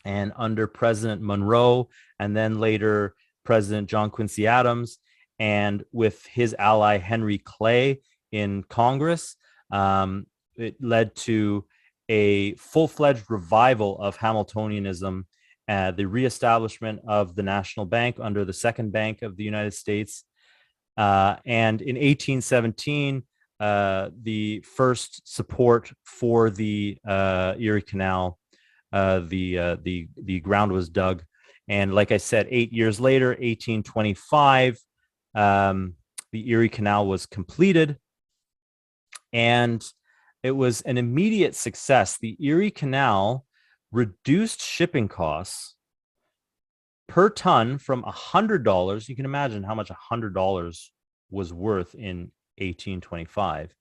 Speaker 2: and under President Monroe, and then later President John Quincy Adams, and with his ally Henry Clay in Congress. It led to a full-fledged revival of Hamiltonianism, the reestablishment of the National Bank under the Second Bank of the United States. And in 1817, the first support for the Erie Canal, the ground was dug. And like I said, 8 years later, 1825, the Erie Canal was completed, and it was an immediate success. The Erie Canal reduced shipping costs per ton from $100. You can imagine how much $100 was worth in 1825.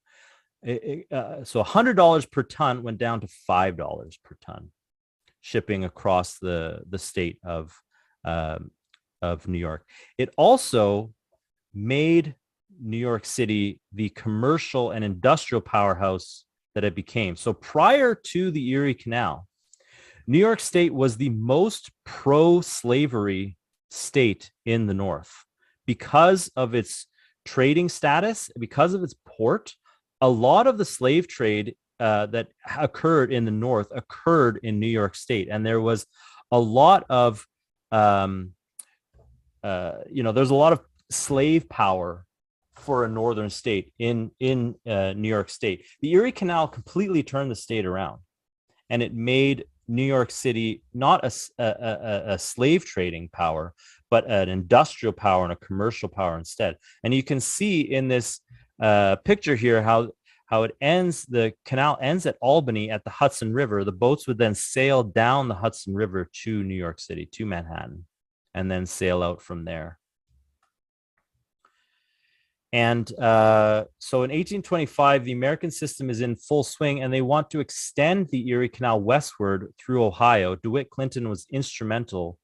Speaker 2: So $100 per ton went down to $5 per ton, shipping across the state of New York. It also made New York City the commercial and industrial powerhouse that it became. So prior to the Erie Canal, New York State was the most pro-slavery state in the North because of its trading status, because of its port, a lot of the slave trade that occurred in the North occurred in New York State. And there was a lot of, there's a lot of slave power for a northern state in New York State. The Erie Canal completely turned the state around, and it made New York City not a slave trading power, but an industrial power and a commercial power instead. And you can see in this picture here how it ends. The canal ends at Albany at the Hudson River. The boats would then sail down the Hudson River to New York City, to Manhattan, and then sail out from there. And so in 1825, the American system is in full swing, and they want to extend the Erie Canal westward through Ohio. DeWitt Clinton was instrumental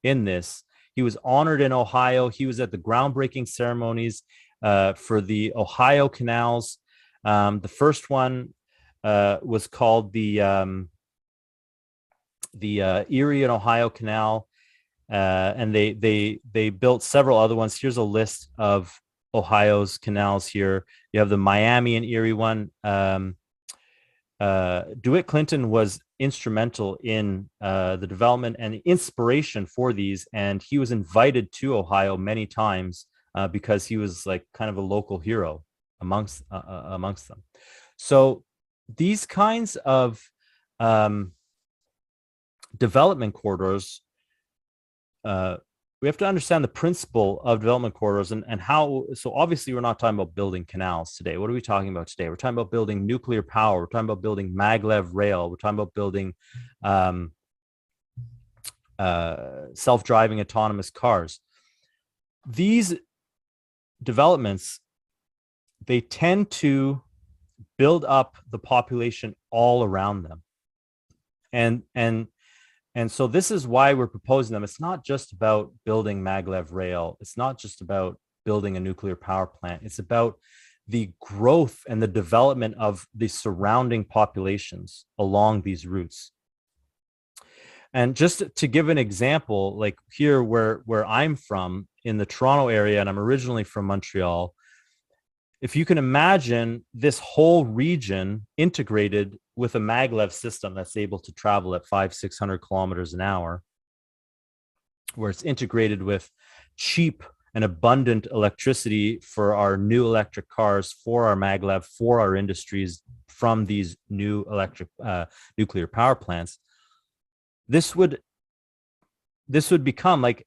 Speaker 2: in this. He was honored in Ohio. He was at the groundbreaking ceremonies for the Ohio canals. The first one was called the Erie and Ohio Canal, and they built several other ones. Here's a list of Ohio's canals here. You have the Miami and Erie one. DeWitt Clinton was instrumental in the development and the inspiration for these, and he was invited to Ohio many times because he was like kind of a local hero amongst them. So these kinds of development corridors, we have to understand the principle of development corridors and how. So obviously we're not talking about building canals today. What are we talking about today? We're talking about building nuclear power. We're talking about building Maglev Rail. We're talking about building self-driving autonomous cars. These developments, they tend to build up the population all around them. And so this is why we're proposing them. It's not just about building Maglev Rail. It's not just about building a nuclear power plant. It's about the growth and the development of the surrounding populations along these routes. And just to give an example, like here where I'm from in the Toronto area, and I'm originally from Montreal, if you can imagine this whole region integrated with a maglev system that's able to travel at 500-600 kilometers an hour, where it's integrated with cheap and abundant electricity for our new electric cars, for our maglev, for our industries from these new electric nuclear power plants, this would become like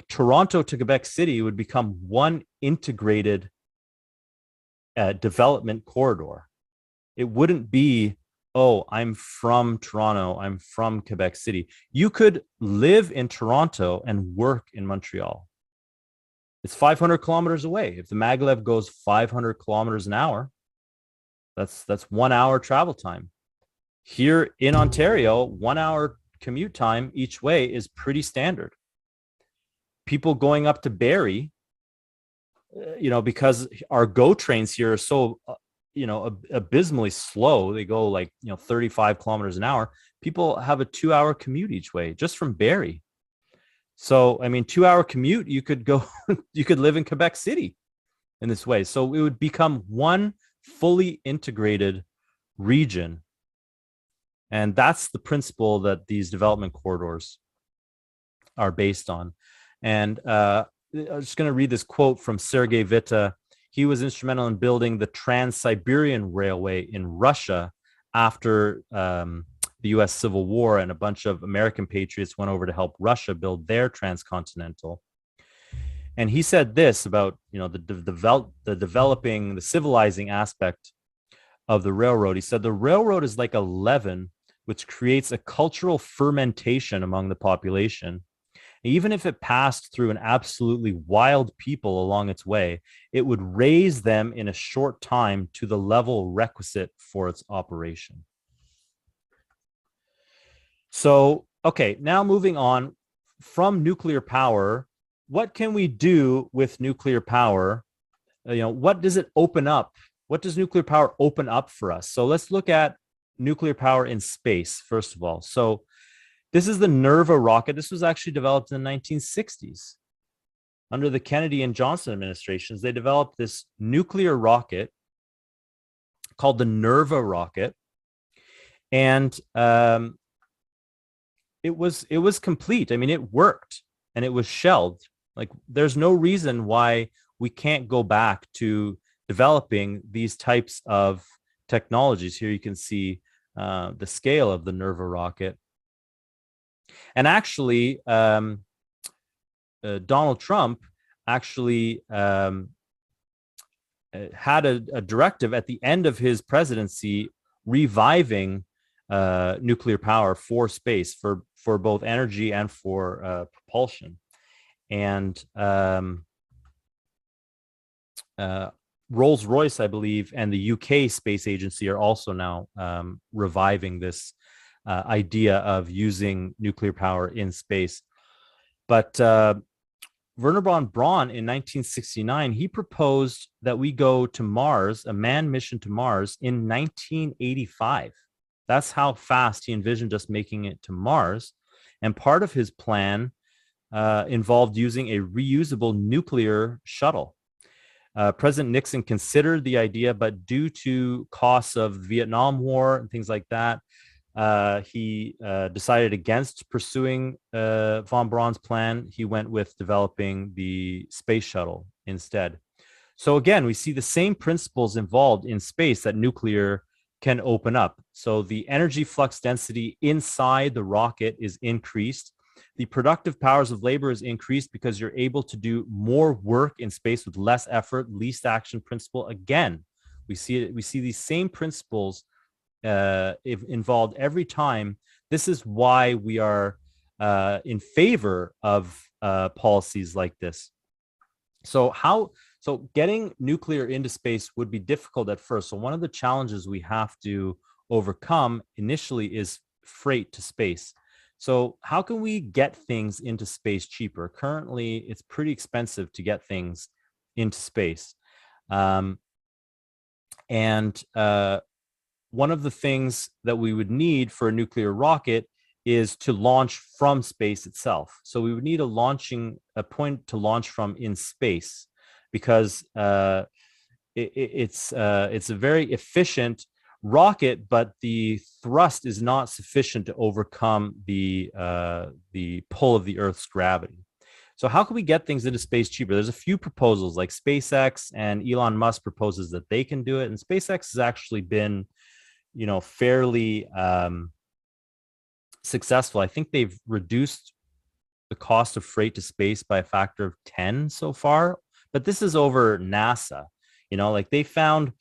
Speaker 2: Toronto to Quebec City would become one integrated development corridor. It wouldn't be, oh, I'm from Toronto, I'm from Quebec City. You could live in Toronto and work in Montreal. It's 500 kilometers away. If the maglev goes 500 kilometers an hour, that's 1 hour travel time. Here in Ontario, 1 hour commute time each way is pretty standard. People going up to Barrie, because our GO trains here are so, abysmally slow. They go 35 kilometers an hour. People have a 2 hour commute each way just from Barrie. So, 2 hour commute, you could live in Quebec City in this way. So it would become one fully integrated region. And that's the principle that these development corridors are based on. And I'm just going to read this quote from Sergei Witte. He was instrumental in building the Trans-Siberian Railway in Russia after the U.S. Civil War, and a bunch of American patriots went over to help Russia build their transcontinental. And he said this about the developing, the civilizing aspect of the railroad. He said the railroad is like a leaven which creates a cultural fermentation among the population. Even if it passed through an absolutely wild people along its way, it would raise them in a short time to the level requisite for its operation. So, okay, now moving on from nuclear power, what can we do with nuclear power? What does it open up? What does nuclear power open up for us? So let's look at nuclear power in space, first of all. So this is the Nerva rocket. This was actually developed in the 1960s. under the Kennedy and Johnson administrations, they developed this nuclear rocket called the Nerva rocket. And it was complete. I mean, it worked and it was shelved. Like, there's no reason why we can't go back to developing these types of technologies. Here you can see the scale of the Nerva rocket. And actually, Donald Trump actually had a directive at the end of his presidency reviving nuclear power for space, for both energy and for propulsion. And Rolls-Royce, I believe, and the UK Space Agency are also now reviving this idea of using nuclear power in space. But Wernher von Braun in 1969, he proposed that we go to Mars, a manned mission to Mars, in 1985. That's how fast he envisioned us making it to Mars. And part of his plan involved using a reusable nuclear shuttle. President Nixon considered the idea, but due to costs of the Vietnam War and things like that, he decided against pursuing von Braun's plan. He went with developing the space shuttle instead. So again, we see the same principles involved in space that nuclear can open up. So the energy flux density inside the rocket is increased. The productive powers of labor is increased because you're able to do more work in space with less effort, least action principle. Again, we see these same principles involved every time. This is why we are in favor of policies like this. So getting nuclear into space would be difficult at first. So one of the challenges we have to overcome initially is freight to space. So how can we get things into space cheaper? Currently, it's pretty expensive to get things into space. One of the things that we would need for a nuclear rocket is to launch from space itself. So we would need a point to launch from in space, because it's a very efficient rocket, but the thrust is not sufficient to overcome the pull of the Earth's gravity. So how can we get things into space cheaper? There's a few proposals, like SpaceX, and Elon Musk proposes that they can do it. And SpaceX has actually been, fairly successful. I think they've reduced the cost of freight to space by a factor of 10 so far, but this is over NASA. Like, they found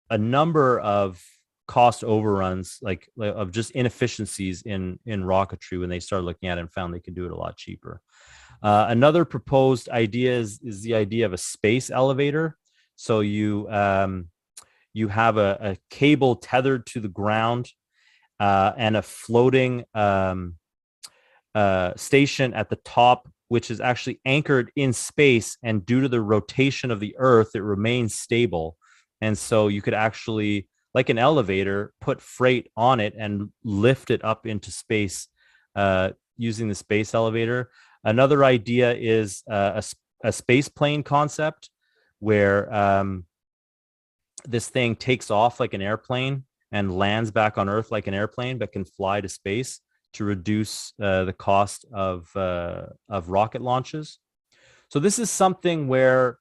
Speaker 2: a number of cost overruns, like of just inefficiencies in rocketry when they started looking at it, and found they could do it a lot cheaper. Another proposed idea is the idea of a space elevator. So you have a cable tethered to the ground and a floating station at the top, which is actually anchored in space, and due to the rotation of the Earth, it remains stable. And so you could actually, like an elevator, put freight on it and lift it up into space using the space elevator. Another idea is a space plane concept, where this thing takes off like an airplane and lands back on Earth like an airplane, but can fly to space to reduce the cost of rocket launches. So this is something where,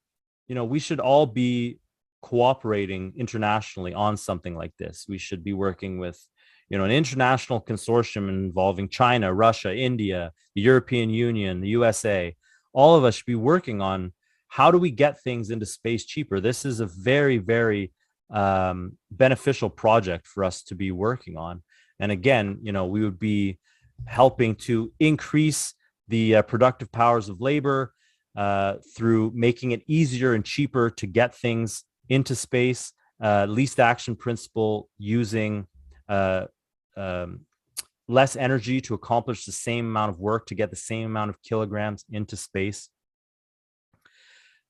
Speaker 2: we should all be cooperating internationally on something like this. We should be working with, an international consortium involving China, Russia, India, the European Union, the USA. All of us should be working on how do we get things into space cheaper. This is a very, very beneficial project for us to be working on. And again, we would be helping to increase the productive powers of labor through making it easier and cheaper to get things into space, least action principle, using less energy to accomplish the same amount of work to get the same amount of kilograms into space.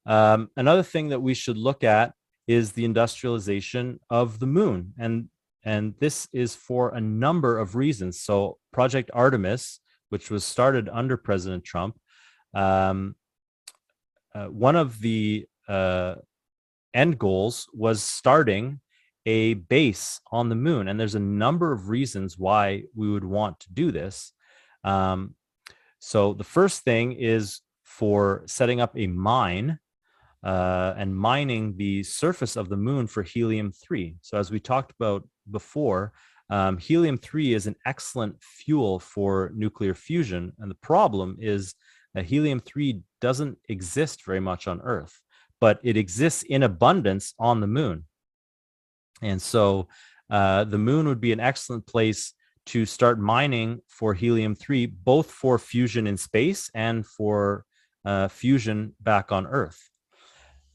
Speaker 2: Another thing that we should look at is the industrialization of the moon. And this is for a number of reasons. So Project Artemis, which was started under President Trump, one of the end goals was starting a base on the moon. And there's a number of reasons why we would want to do this. So the first thing is for setting up a mine and mining the surface of the moon for helium-3. So as we talked about before, helium-3 is an excellent fuel for nuclear fusion. And the problem is that helium-3 doesn't exist very much on Earth, but it exists in abundance on the moon. And so the moon would be an excellent place to start mining for helium-3, both for fusion in space and for fusion back on Earth.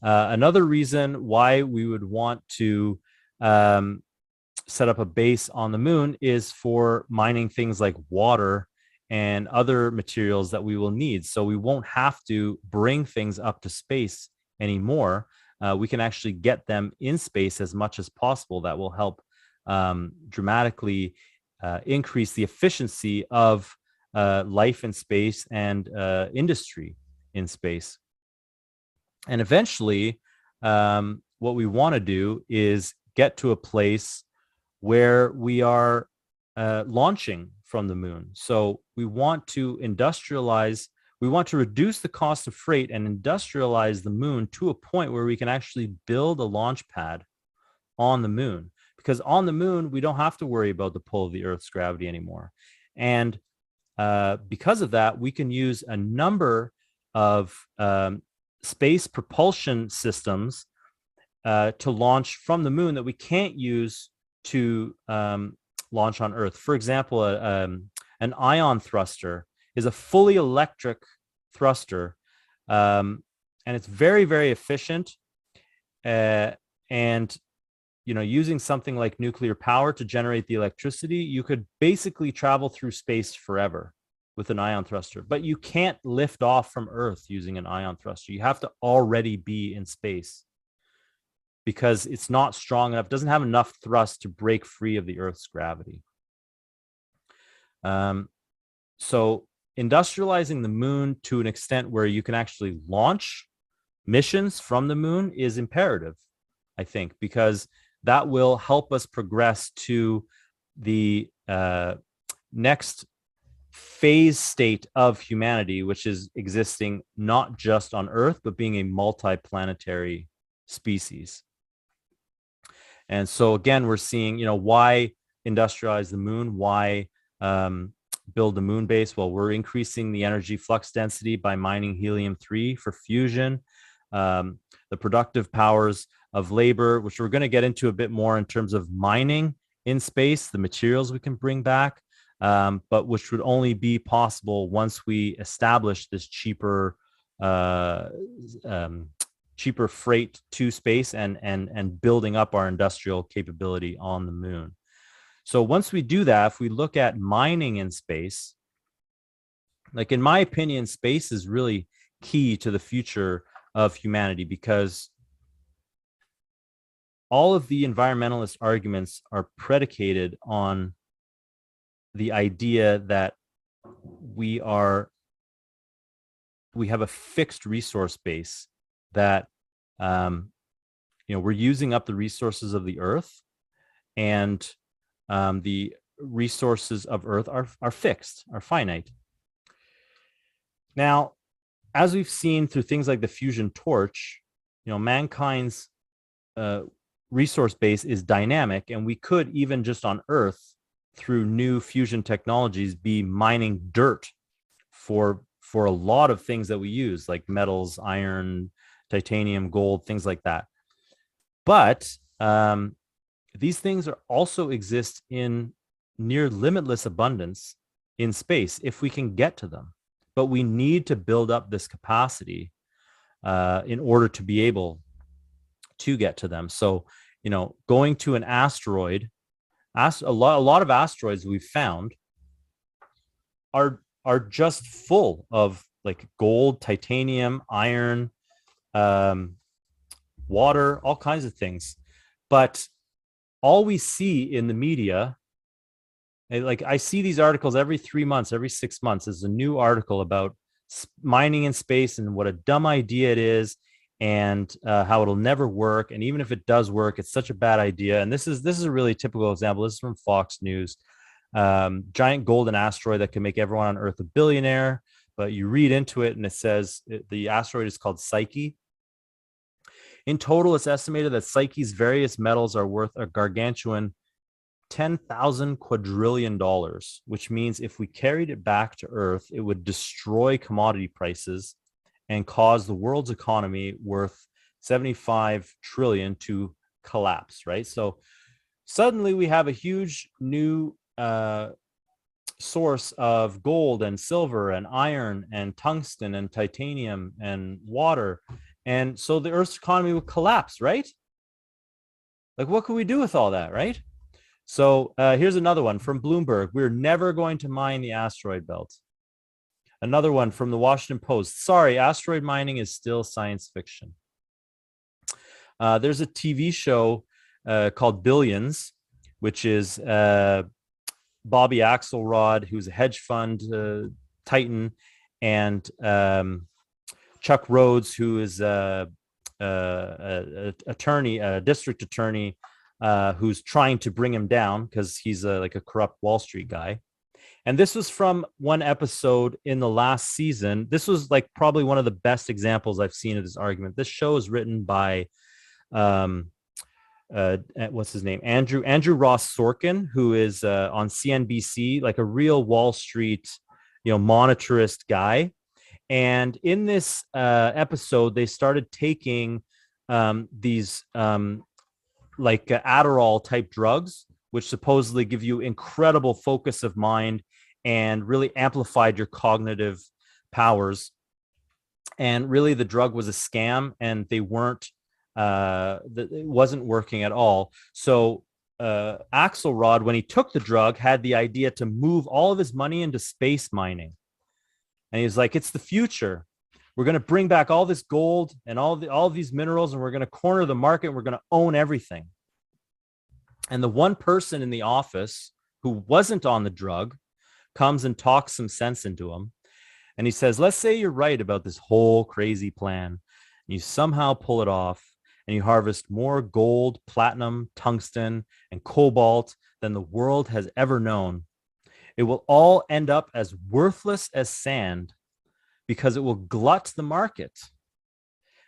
Speaker 2: Another reason why we would want to set up a base on the moon is for mining things like water and other materials that we will need. So we won't have to bring things up to space anymore. We can actually get them in space as much as possible. That will help dramatically increase the efficiency of life in space and industry in space. And eventually, what we want to do is get to a place where we are launching from the moon. So we want to industrialize, we want to reduce the cost of freight and industrialize the moon to a point where we can actually build a launch pad on the moon. Because on the moon, we don't have to worry about the pull of the Earth's gravity anymore. And because of that, we can use a number of space propulsion systems to launch from the moon that we can't use to launch on Earth. For example, an ion thruster is a fully electric thruster, and it's very, very efficient. And using something like nuclear power to generate the electricity, you could basically travel through space forever with an ion thruster, but you can't lift off from Earth using an ion thruster. You have to already be in space because it's not strong enough, doesn't have enough thrust to break free of the Earth's gravity. So industrializing the moon to an extent where you can actually launch missions from the moon is imperative, I think, because that will help us progress to the next phase state of humanity, which is existing not just on Earth, but being a multi-planetary species. And so again, we're seeing, why industrialize the moon? Why build the moon base? Well, we're increasing the energy flux density by mining helium-3 for fusion. The productive powers of labor, which we're going to get into a bit more in terms of mining in space, the materials we can bring back, but which would only be possible once we establish this cheaper freight to space and building up our industrial capability on the moon. So once we do that, if we look at mining in space, like in my opinion, space is really key to the future of humanity, because all of the environmentalist arguments are predicated on the idea that we have a fixed resource base, that we're using up the resources of the Earth, and the resources of Earth are fixed, are finite. Now, as we've seen through things like the fusion torch, mankind's resource base is dynamic, and we could, even just on Earth, through new fusion technologies, be mining dirt for a lot of things that we use, like metals, iron, titanium, gold, things like that. But these things also exist in near limitless abundance in space if we can get to them. But we need to build up this capacity in order to be able to get to them. So, going to an asteroid, a lot of asteroids we've found are just full of like gold, titanium, iron, water, all kinds of things. But all we see in the media, like I see these articles every 3 months, every 6 months, is a new article about mining in space and what a dumb idea it is, and how it'll never work. And even if it does work, it's such a bad idea. And this is a really typical example. This is from Fox News. Giant golden asteroid that can make everyone on Earth a billionaire. But you read into it and it says the asteroid is called Psyche. In total, it's estimated that Psyche's various metals are worth a gargantuan $10,000 quadrillion, which means if we carried it back to Earth, it would destroy commodity prices and cause the world's economy worth 75 trillion to collapse, right? So suddenly we have a huge new source of gold and silver and iron and tungsten and titanium and water. And so the Earth's economy would collapse, right? Like, what could we do with all that, right? So here's another one from Bloomberg. We're never going to mine the asteroid belt. Another one from the Washington Post. Sorry, asteroid mining is still science fiction. There's a TV show called Billions, which is Bobby Axelrod, who's a hedge fund titan, and Chuck Rhodes, who is a attorney, a district attorney, who's trying to bring him down because he's like a corrupt Wall Street guy. And this was from one episode in the last season. This was like probably one of the best examples I've seen of this argument. This show is written by what's his name? Andrew Ross Sorkin, who is on CNBC, like a real Wall Street, monetarist guy. And in this episode, they started taking these like Adderall type drugs, which supposedly give you incredible focus of mind and really amplified your cognitive powers. And really the drug was a scam, and they weren't, it wasn't working at all. So Axelrod, when he took the drug, had the idea to move all of his money into space mining. And he was like, it's the future. We're going to bring back all this gold and all these minerals, and we're going to corner the market. And we're going to own everything. And the one person in the office who wasn't on the drug comes and talks some sense into him. And he says, let's say you're right about this whole crazy plan. You somehow pull it off, and you harvest more gold, platinum, tungsten, and cobalt than the world has ever known. It will all end up as worthless as sand because it will glut the market.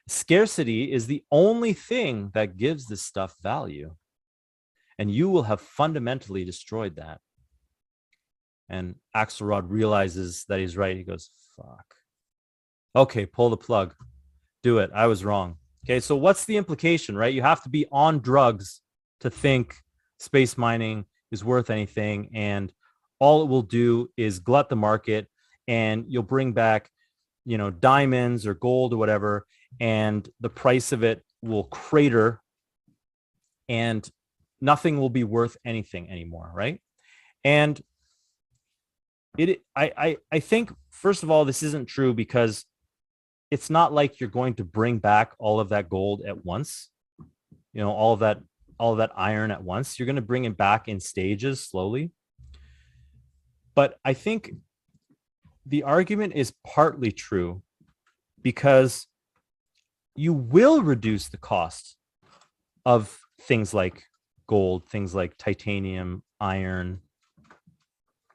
Speaker 2: Scarcity is the only thing that gives this stuff value. And you will have fundamentally destroyed that. And Axelrod realizes that he's right. He goes, fuck. Okay, pull the plug. Do it. I was wrong. Okay, so what's the implication, right? You have to be on drugs to think space mining is worth anything. And all it will do is glut the market, and you'll bring back, diamonds or gold or whatever, and the price of it will crater, and nothing will be worth anything anymore, right? And I think, first of all, this isn't true because it's not like you're going to bring back all of that gold at once, all of that iron at once. You're going to bring it back in stages slowly. But I think the argument is partly true because you will reduce the cost of things like gold, things like titanium, iron,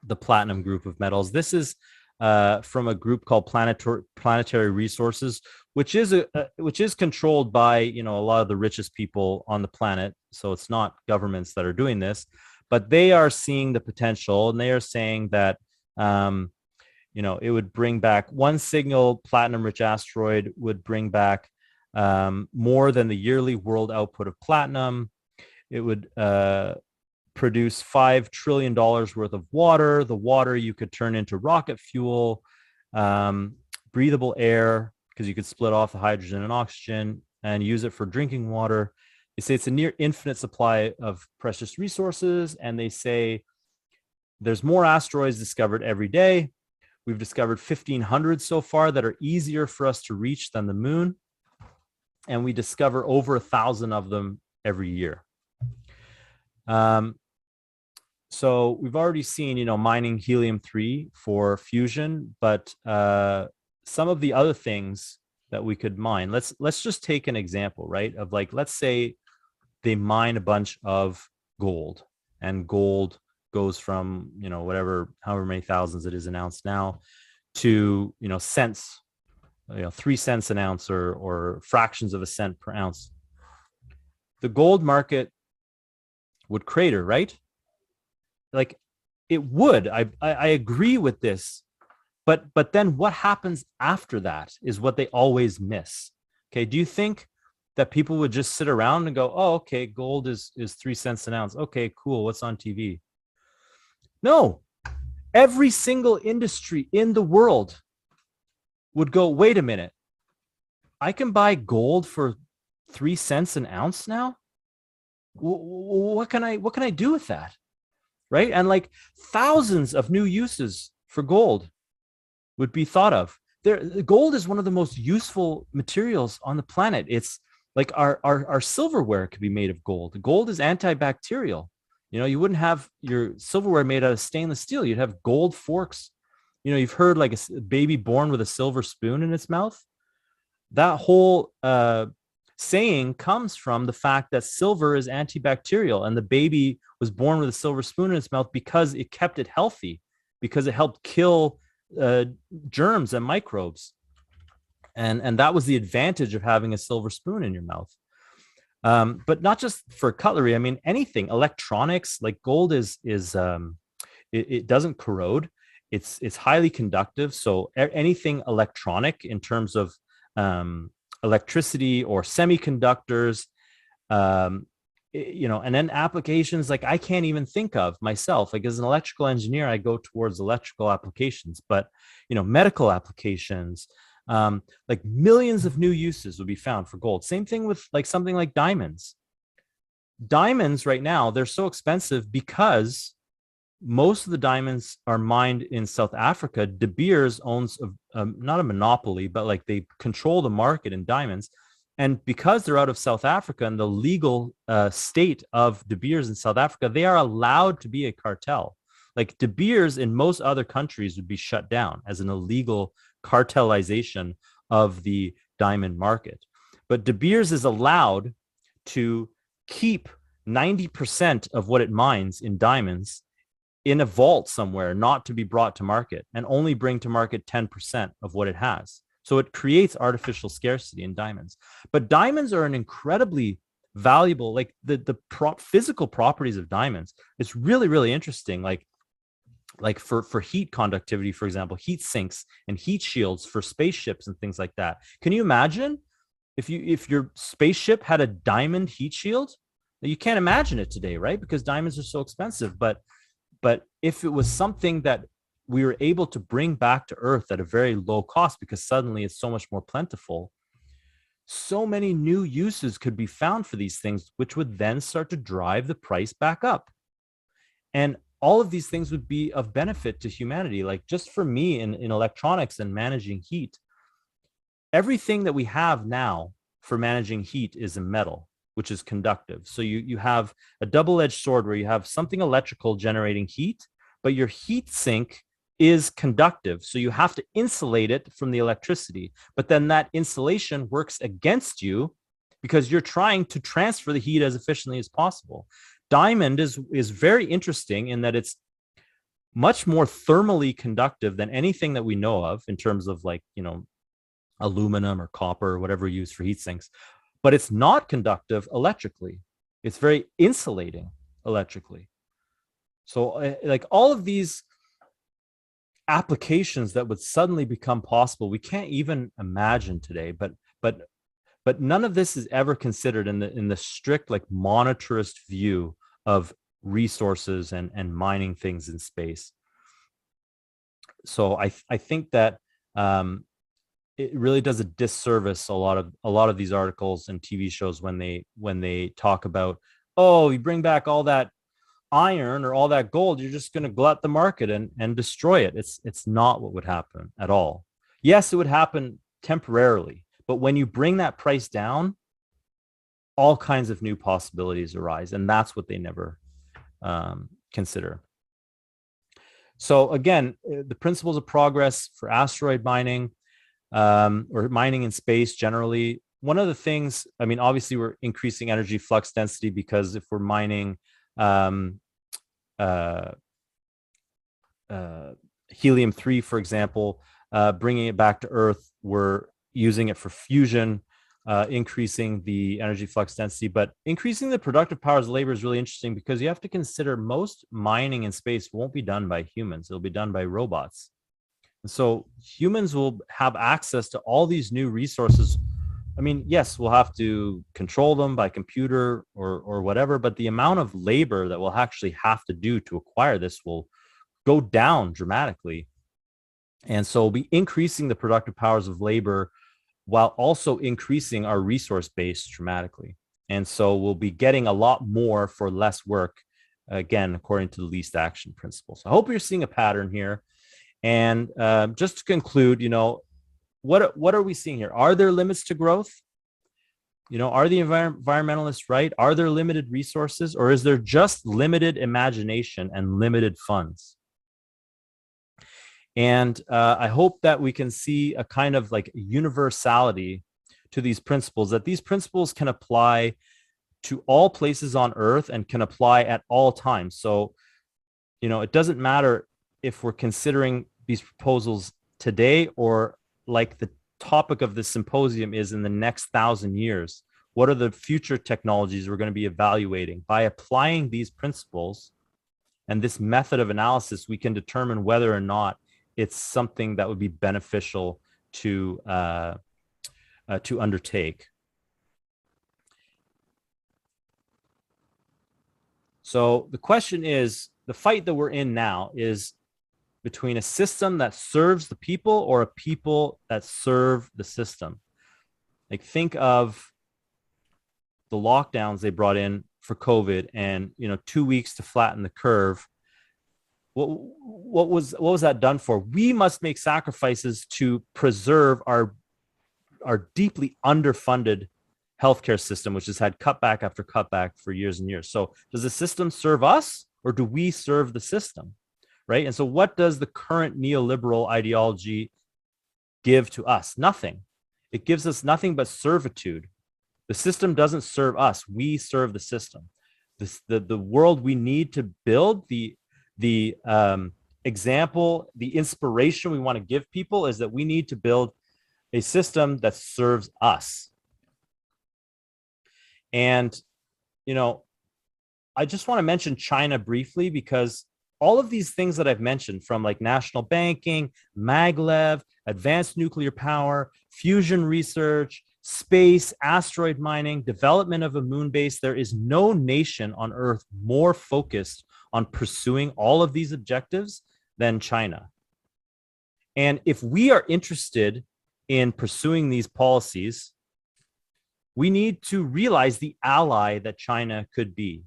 Speaker 2: the platinum group of metals. This is from a group called Planetary Resources, which is controlled by a lot of the richest people on the planet. So it's not governments that are doing this, but they are seeing the potential, and they are saying that it would bring back one single platinum-rich asteroid would bring back more than the yearly world output of platinum. It would produce $5 trillion worth of water. The water you could turn into rocket fuel, breathable air, because you could split off the hydrogen and oxygen and use it for drinking water. They say it's a near infinite supply of precious resources, and they say there's more asteroids discovered every day. We've discovered 1,500 so far that are easier for us to reach than the moon, and we discover over 1,000 of them every year. So we've already seen, mining helium-3 for fusion, but some of the other things that we could mine. Let's just take an example, right? Of like, let's say they mine a bunch of gold, and gold goes from, whatever, however many thousands it is an ounce now, to, cents, 3 cents an ounce, or fractions of a cent per ounce. The gold market would crater, right? Like, it would. I agree with this. But then what happens after that is what they always miss. Okay. Do you think that people would just sit around and go, oh, okay, gold is 3 cents an ounce. Okay, cool. What's on TV? No, every single industry in the world would go, wait a minute, I can buy gold for 3 cents an ounce now? What can I do with that? Right? And like thousands of new uses for gold would be thought of. Gold is one of the most useful materials on the planet. It's like our silverware could be made of gold. Gold is antibacterial. You wouldn't have your silverware made out of stainless steel. You'd have gold forks. You've heard like a baby born with a silver spoon in its mouth. That whole saying comes from the fact that silver is antibacterial, and the baby was born with a silver spoon in its mouth because it kept it healthy, because it helped kill germs and microbes. And that was the advantage of having a silver spoon in your mouth. But not just for cutlery. I mean, anything, electronics, like gold it doesn't corrode. It's highly conductive. So anything electronic in terms of electricity or semiconductors, and then applications like I can't even think of myself. Like as an electrical engineer, I go towards electrical applications, but medical applications, like millions of new uses would be found for gold. Same thing with like something like diamonds. Diamonds right now, they're so expensive because most of the diamonds are mined in South Africa. De Beers owns not a monopoly, but like they control the market in diamonds. And because they're out of South Africa and the legal state of De Beers in South Africa, they are allowed to be a cartel. Like De Beers in most other countries would be shut down as an illegal cartelization of the diamond market. But De Beers is allowed to keep 90% of what it mines in diamonds in a vault somewhere, not to be brought to market, and only bring to market 10% of what it has. So it creates artificial scarcity in diamonds. But diamonds are an incredibly valuable, like the physical properties of diamonds. It's really, really interesting. Like for heat conductivity, for example, heat sinks and heat shields for spaceships and things like that. Can you imagine if your spaceship had a diamond heat shield? You can't imagine it today, right? Because diamonds are so expensive. But if it was something that we were able to bring back to Earth at a very low cost, because suddenly it's so much more plentiful, so many new uses could be found for these things, which would then start to drive the price back up. And all of these things would be of benefit to humanity. Like just for me in electronics and managing heat, everything that we have now for managing heat is a metal, which is conductive. So you have a double-edged sword where you have something electrical generating heat, but your heat sink is conductive. So you have to insulate it from the electricity. But then that insulation works against you because you're trying to transfer the heat as efficiently as possible. Diamond is very interesting in that it's much more thermally conductive than anything that we know of in terms of like, aluminum or copper or whatever used for heat sinks. But it's not conductive electrically. It's very insulating electrically. So like all of these applications that would suddenly become possible, we can't even imagine today, but none of this is ever considered in the strict like monetarist view of resources and mining things in space. So I think that it really does a disservice a lot of these articles and TV shows when they talk about, oh, you bring back all that iron or all that gold, you're just going to glut the market and destroy it. It's not what would happen at all. Yes, it would happen temporarily, but when you bring that price down, all kinds of new possibilities arise, and that's what they never consider. So again, the principles of progress for asteroid mining. or mining in space generally. One of the things, I mean, obviously we're increasing energy flux density because if we're mining uh, helium-3, for example, bringing it back to Earth, we're using it for fusion, increasing the energy flux density. But increasing the productive powers of labor is really interesting because you have to consider most mining in space won't be done by humans. It'll be done by robots. And so humans will have access to all these new resources. I mean, yes, we'll have to control them by computer or whatever, but the amount of labor that we'll actually have to do to acquire this will go down dramatically. And so we'll be increasing the productive powers of labor while also increasing our resource base dramatically. And so we'll be getting a lot more for less work, again, according to the least action principle. So I hope you're seeing a pattern here. And just to conclude, what are we seeing here? Are there limits to growth? Are the environmentalists right? Are there limited resources, or is there just limited imagination and limited funds? And I hope that we can see a kind of like universality to these principles, that these principles can apply to all places on Earth and can apply at all times. So, it doesn't matter if we're considering these proposals today or like the topic of this symposium is in the next 1,000 years. What are the future technologies we're going to be evaluating? By applying these principles and this method of analysis, we can determine whether or not it's something that would be beneficial to undertake. So the question is, the fight that we're in now is between a system that serves the people or a people that serve the system. Like, think of the lockdowns they brought in for COVID and, 2 weeks to flatten the curve. What was that done for? We must make sacrifices to preserve our deeply underfunded healthcare system, which has had cutback after cutback for years and years. So does the system serve us or do we serve the system? Right. And so what does the current neoliberal ideology give to us? Nothing. It gives us nothing but servitude. The system doesn't serve us. We serve the system. The world we need to build, the example, the inspiration we want to give people is that we need to build a system that serves us. And, I just want to mention China briefly because all of these things that I've mentioned, from like national banking, Maglev, advanced nuclear power, fusion research, space, asteroid mining, development of a moon base, there is no nation on Earth more focused on pursuing all of these objectives than China. And if we are interested in pursuing these policies, we need to realize the ally that China could be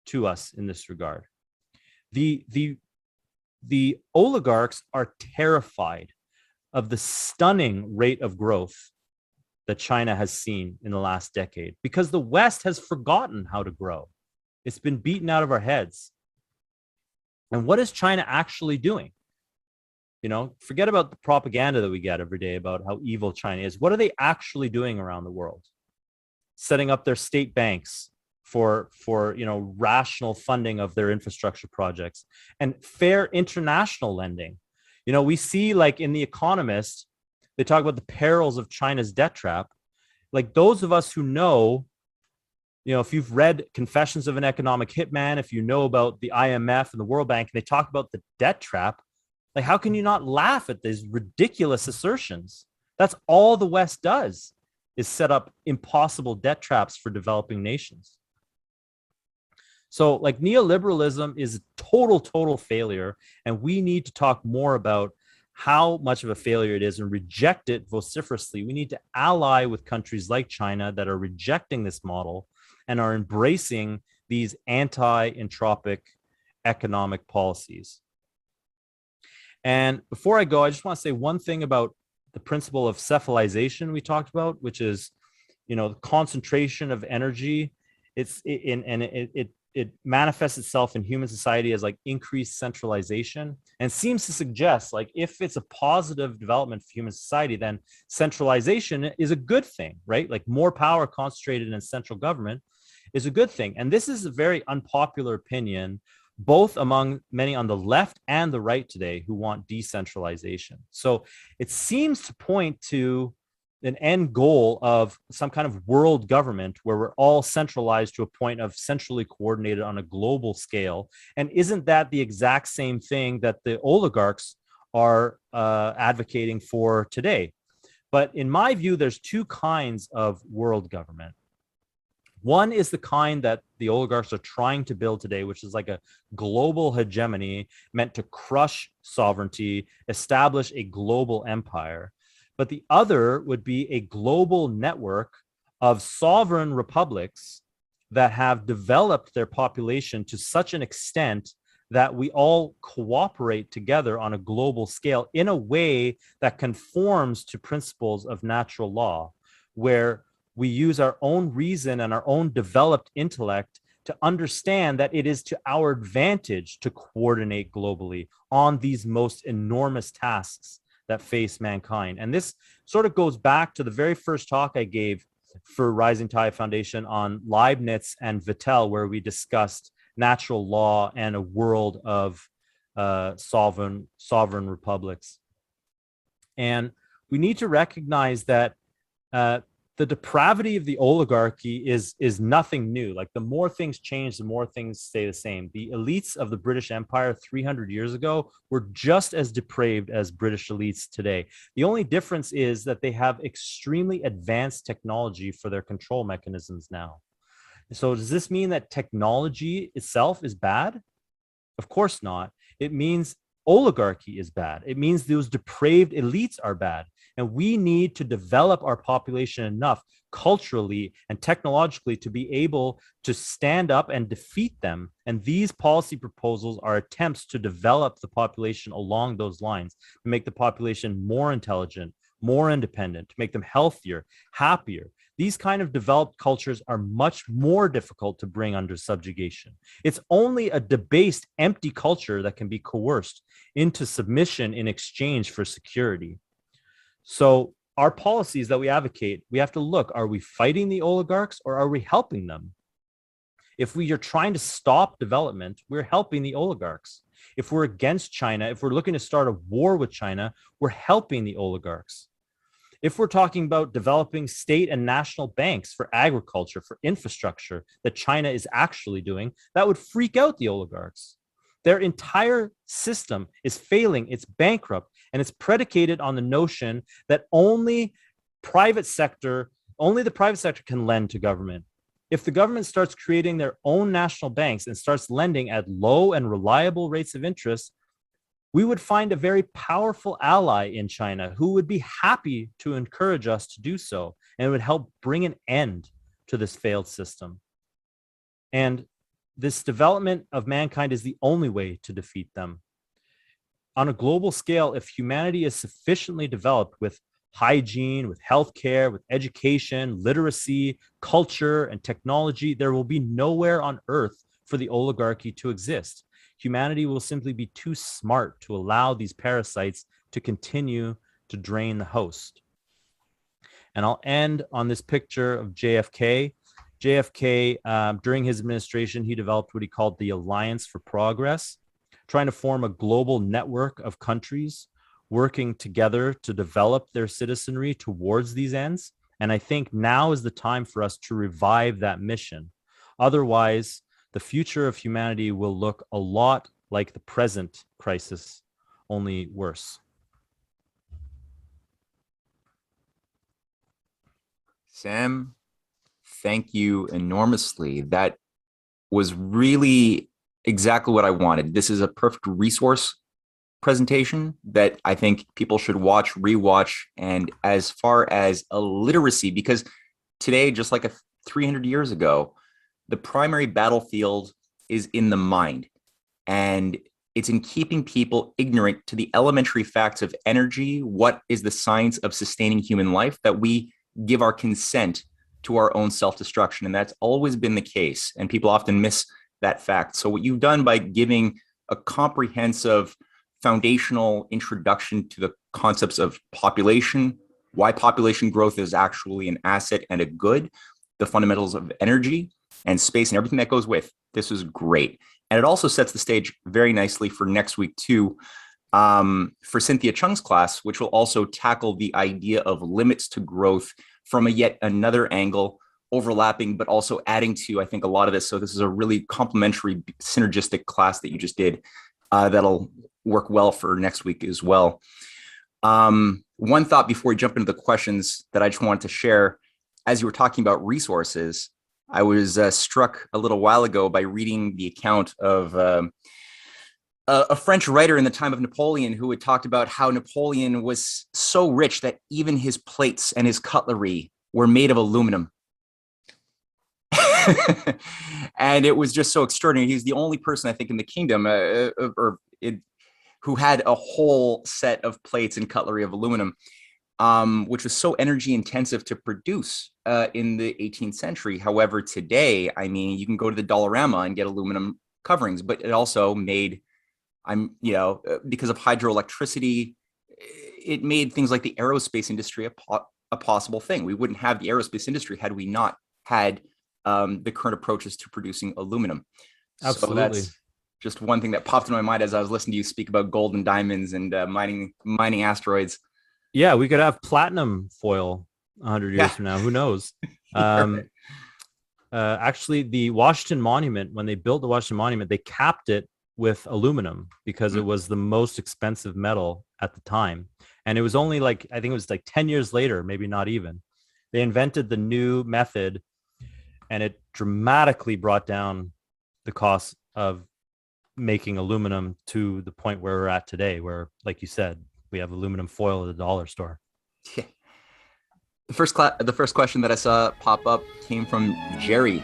Speaker 2: to us in this regard. The oligarchs are terrified of the stunning rate of growth that China has seen in the last decade because the West has forgotten how to grow. It's been beaten out of our heads. And what is China actually doing? Forget about the propaganda that we get every day about how evil China is. What are they actually doing around the world? Setting up their state banks for rational funding of their infrastructure projects and fair international lending. We see, like in The Economist, they talk about the perils of China's debt trap. Like, those of us who know, if you've read Confessions of an Economic Hitman, if you know about the IMF and the World Bank, and they talk about the debt trap, like, how can you not laugh at these ridiculous assertions? That's all the West does, is set up impossible debt traps for developing nations. So, like, neoliberalism is a total failure, and we need to talk more about how much of a failure it is and reject it vociferously. We need to ally with countries like China that are rejecting this model and are embracing these anti-entropic economic policies. And before I go, I just want to say one thing about the principle of cephalization we talked about, which is, the concentration of energy. It it manifests itself in human society as like increased centralization, and seems to suggest like if it's a positive development for human society, then centralization is a good thing, right? Like more power concentrated in central government is a good thing. And this is a very unpopular opinion, both among many on the left and the right today who want decentralization. So it seems to point to an end goal of some kind of world government where we're all centralized to a point of centrally coordinated on a global scale. And isn't that the exact same thing that the oligarchs are advocating for today? But in my view, there's two kinds of world government. One is the kind that the oligarchs are trying to build today, which is like a global hegemony meant to crush sovereignty, establish a global empire. But the other would be a global network of sovereign republics that have developed their population to such an extent that we all cooperate together on a global scale in a way that conforms to principles of natural law, where we use our own reason and our own developed intellect to understand that it is to our advantage to coordinate globally on these most enormous tasks that face mankind. And this sort of goes back to the very first talk I gave for Rising Tide Foundation on Leibniz and Vattel, where we discussed natural law and a world of sovereign republics. And we need to recognize that the depravity of the oligarchy is nothing new. Like the more things change, the more things stay the same. The elites of the British Empire 300 years ago were just as depraved as British elites today. The only difference is that they have extremely advanced technology for their control mechanisms now. So does this mean that technology itself is bad? Of course not. It means oligarchy is bad. It means those depraved elites are bad. And we need to develop our population enough culturally and technologically to be able to stand up and defeat them. And these policy proposals are attempts to develop the population along those lines, to make the population more intelligent, more independent, to make them healthier, happier. These kind of developed cultures are much more difficult to bring under subjugation. It's only a debased, empty culture that can be coerced into submission in exchange for security. So our policies that we advocate, we have to look, are we fighting the oligarchs or are we helping them? If we are trying to stop development, we're helping the oligarchs. If we're against China, if we're looking to start a war with China, we're helping the oligarchs. If we're talking about developing state and national banks for agriculture, for infrastructure that China is actually doing, that would freak out the oligarchs. Their entire system is failing, it's bankrupt, and it's predicated on the notion that only the private sector can lend to government. If the government starts creating their own national banks and starts lending at low and reliable rates of interest, we would find a very powerful ally in China who would be happy to encourage us to do so, and it would help bring an end to this failed system. And this development of mankind is the only way to defeat them. On a global scale, if humanity is sufficiently developed with hygiene, with healthcare, with education, literacy, culture, and technology, there will be nowhere on earth for the oligarchy to exist. Humanity will simply be too smart to allow these parasites to continue to drain the host. And I'll end on this picture of JFK. JFK, during his administration, he developed what he called the Alliance for Progress, trying to form a global network of countries working together to develop their citizenry towards these ends. And I think now is the time for us to revive that mission. Otherwise, the future of humanity will look a lot like the present crisis, only worse.
Speaker 1: Sam, thank you enormously. That was really exactly what I wanted. This is a perfect resource presentation that I think people should watch, rewatch. And as far as illiteracy, because today, just like 300 years ago, the primary battlefield is in the mind. And it's in keeping people ignorant to the elementary facts of energy, what is the science of sustaining human life, that we give our consent to our own self-destruction. And that's always been the case. And people often miss that fact. So what you've done by giving a comprehensive foundational introduction to the concepts of population, why population growth is actually an asset and a good, the fundamentals of energy and space and everything that goes with. This is great. And it also sets the stage very nicely for next week too, for Cynthia Chung's class, which will also tackle the idea of limits to growth from a yet another angle, overlapping, but also adding to, I think, a lot of this. So this is a really complementary, synergistic class that you just did that'll work well for next week as well. One thought before we jump into the questions that I just wanted to share, as you were talking about resources, I was struck a little while ago by reading the account of a French writer in the time of Napoleon who had talked about how Napoleon was so rich that even his plates and his cutlery were made of aluminum. And it was just so extraordinary. He's the only person, I think, in the kingdom who had a whole set of plates and cutlery of aluminum, which was so energy intensive to produce in the 18th century. However, today, I mean, you can go to the Dollarama and get aluminum coverings, but it also made, because of hydroelectricity, it made things like the aerospace industry a possible thing. We wouldn't have the aerospace industry had we not had the current approaches to producing aluminum.
Speaker 2: Absolutely.
Speaker 1: So that's just one thing that popped in my mind as I was listening to you speak about gold and diamonds and mining asteroids.
Speaker 2: Yeah, we could have platinum foil 100 years from now. Who knows? Actually, the Washington Monument, when they built the Washington Monument, they capped it with aluminum because it was the most expensive metal at the time. And it was only I think it was 10 years later, maybe not even, they invented the new method, and it dramatically brought down the cost of making aluminum to the point where we're at today, where, like you said, we have aluminum foil at the dollar store.
Speaker 1: Yeah. The first question that I saw pop up came from Jerry.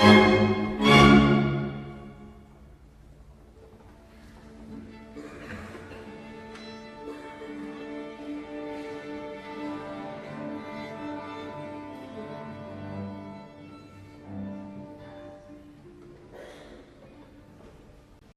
Speaker 1: you.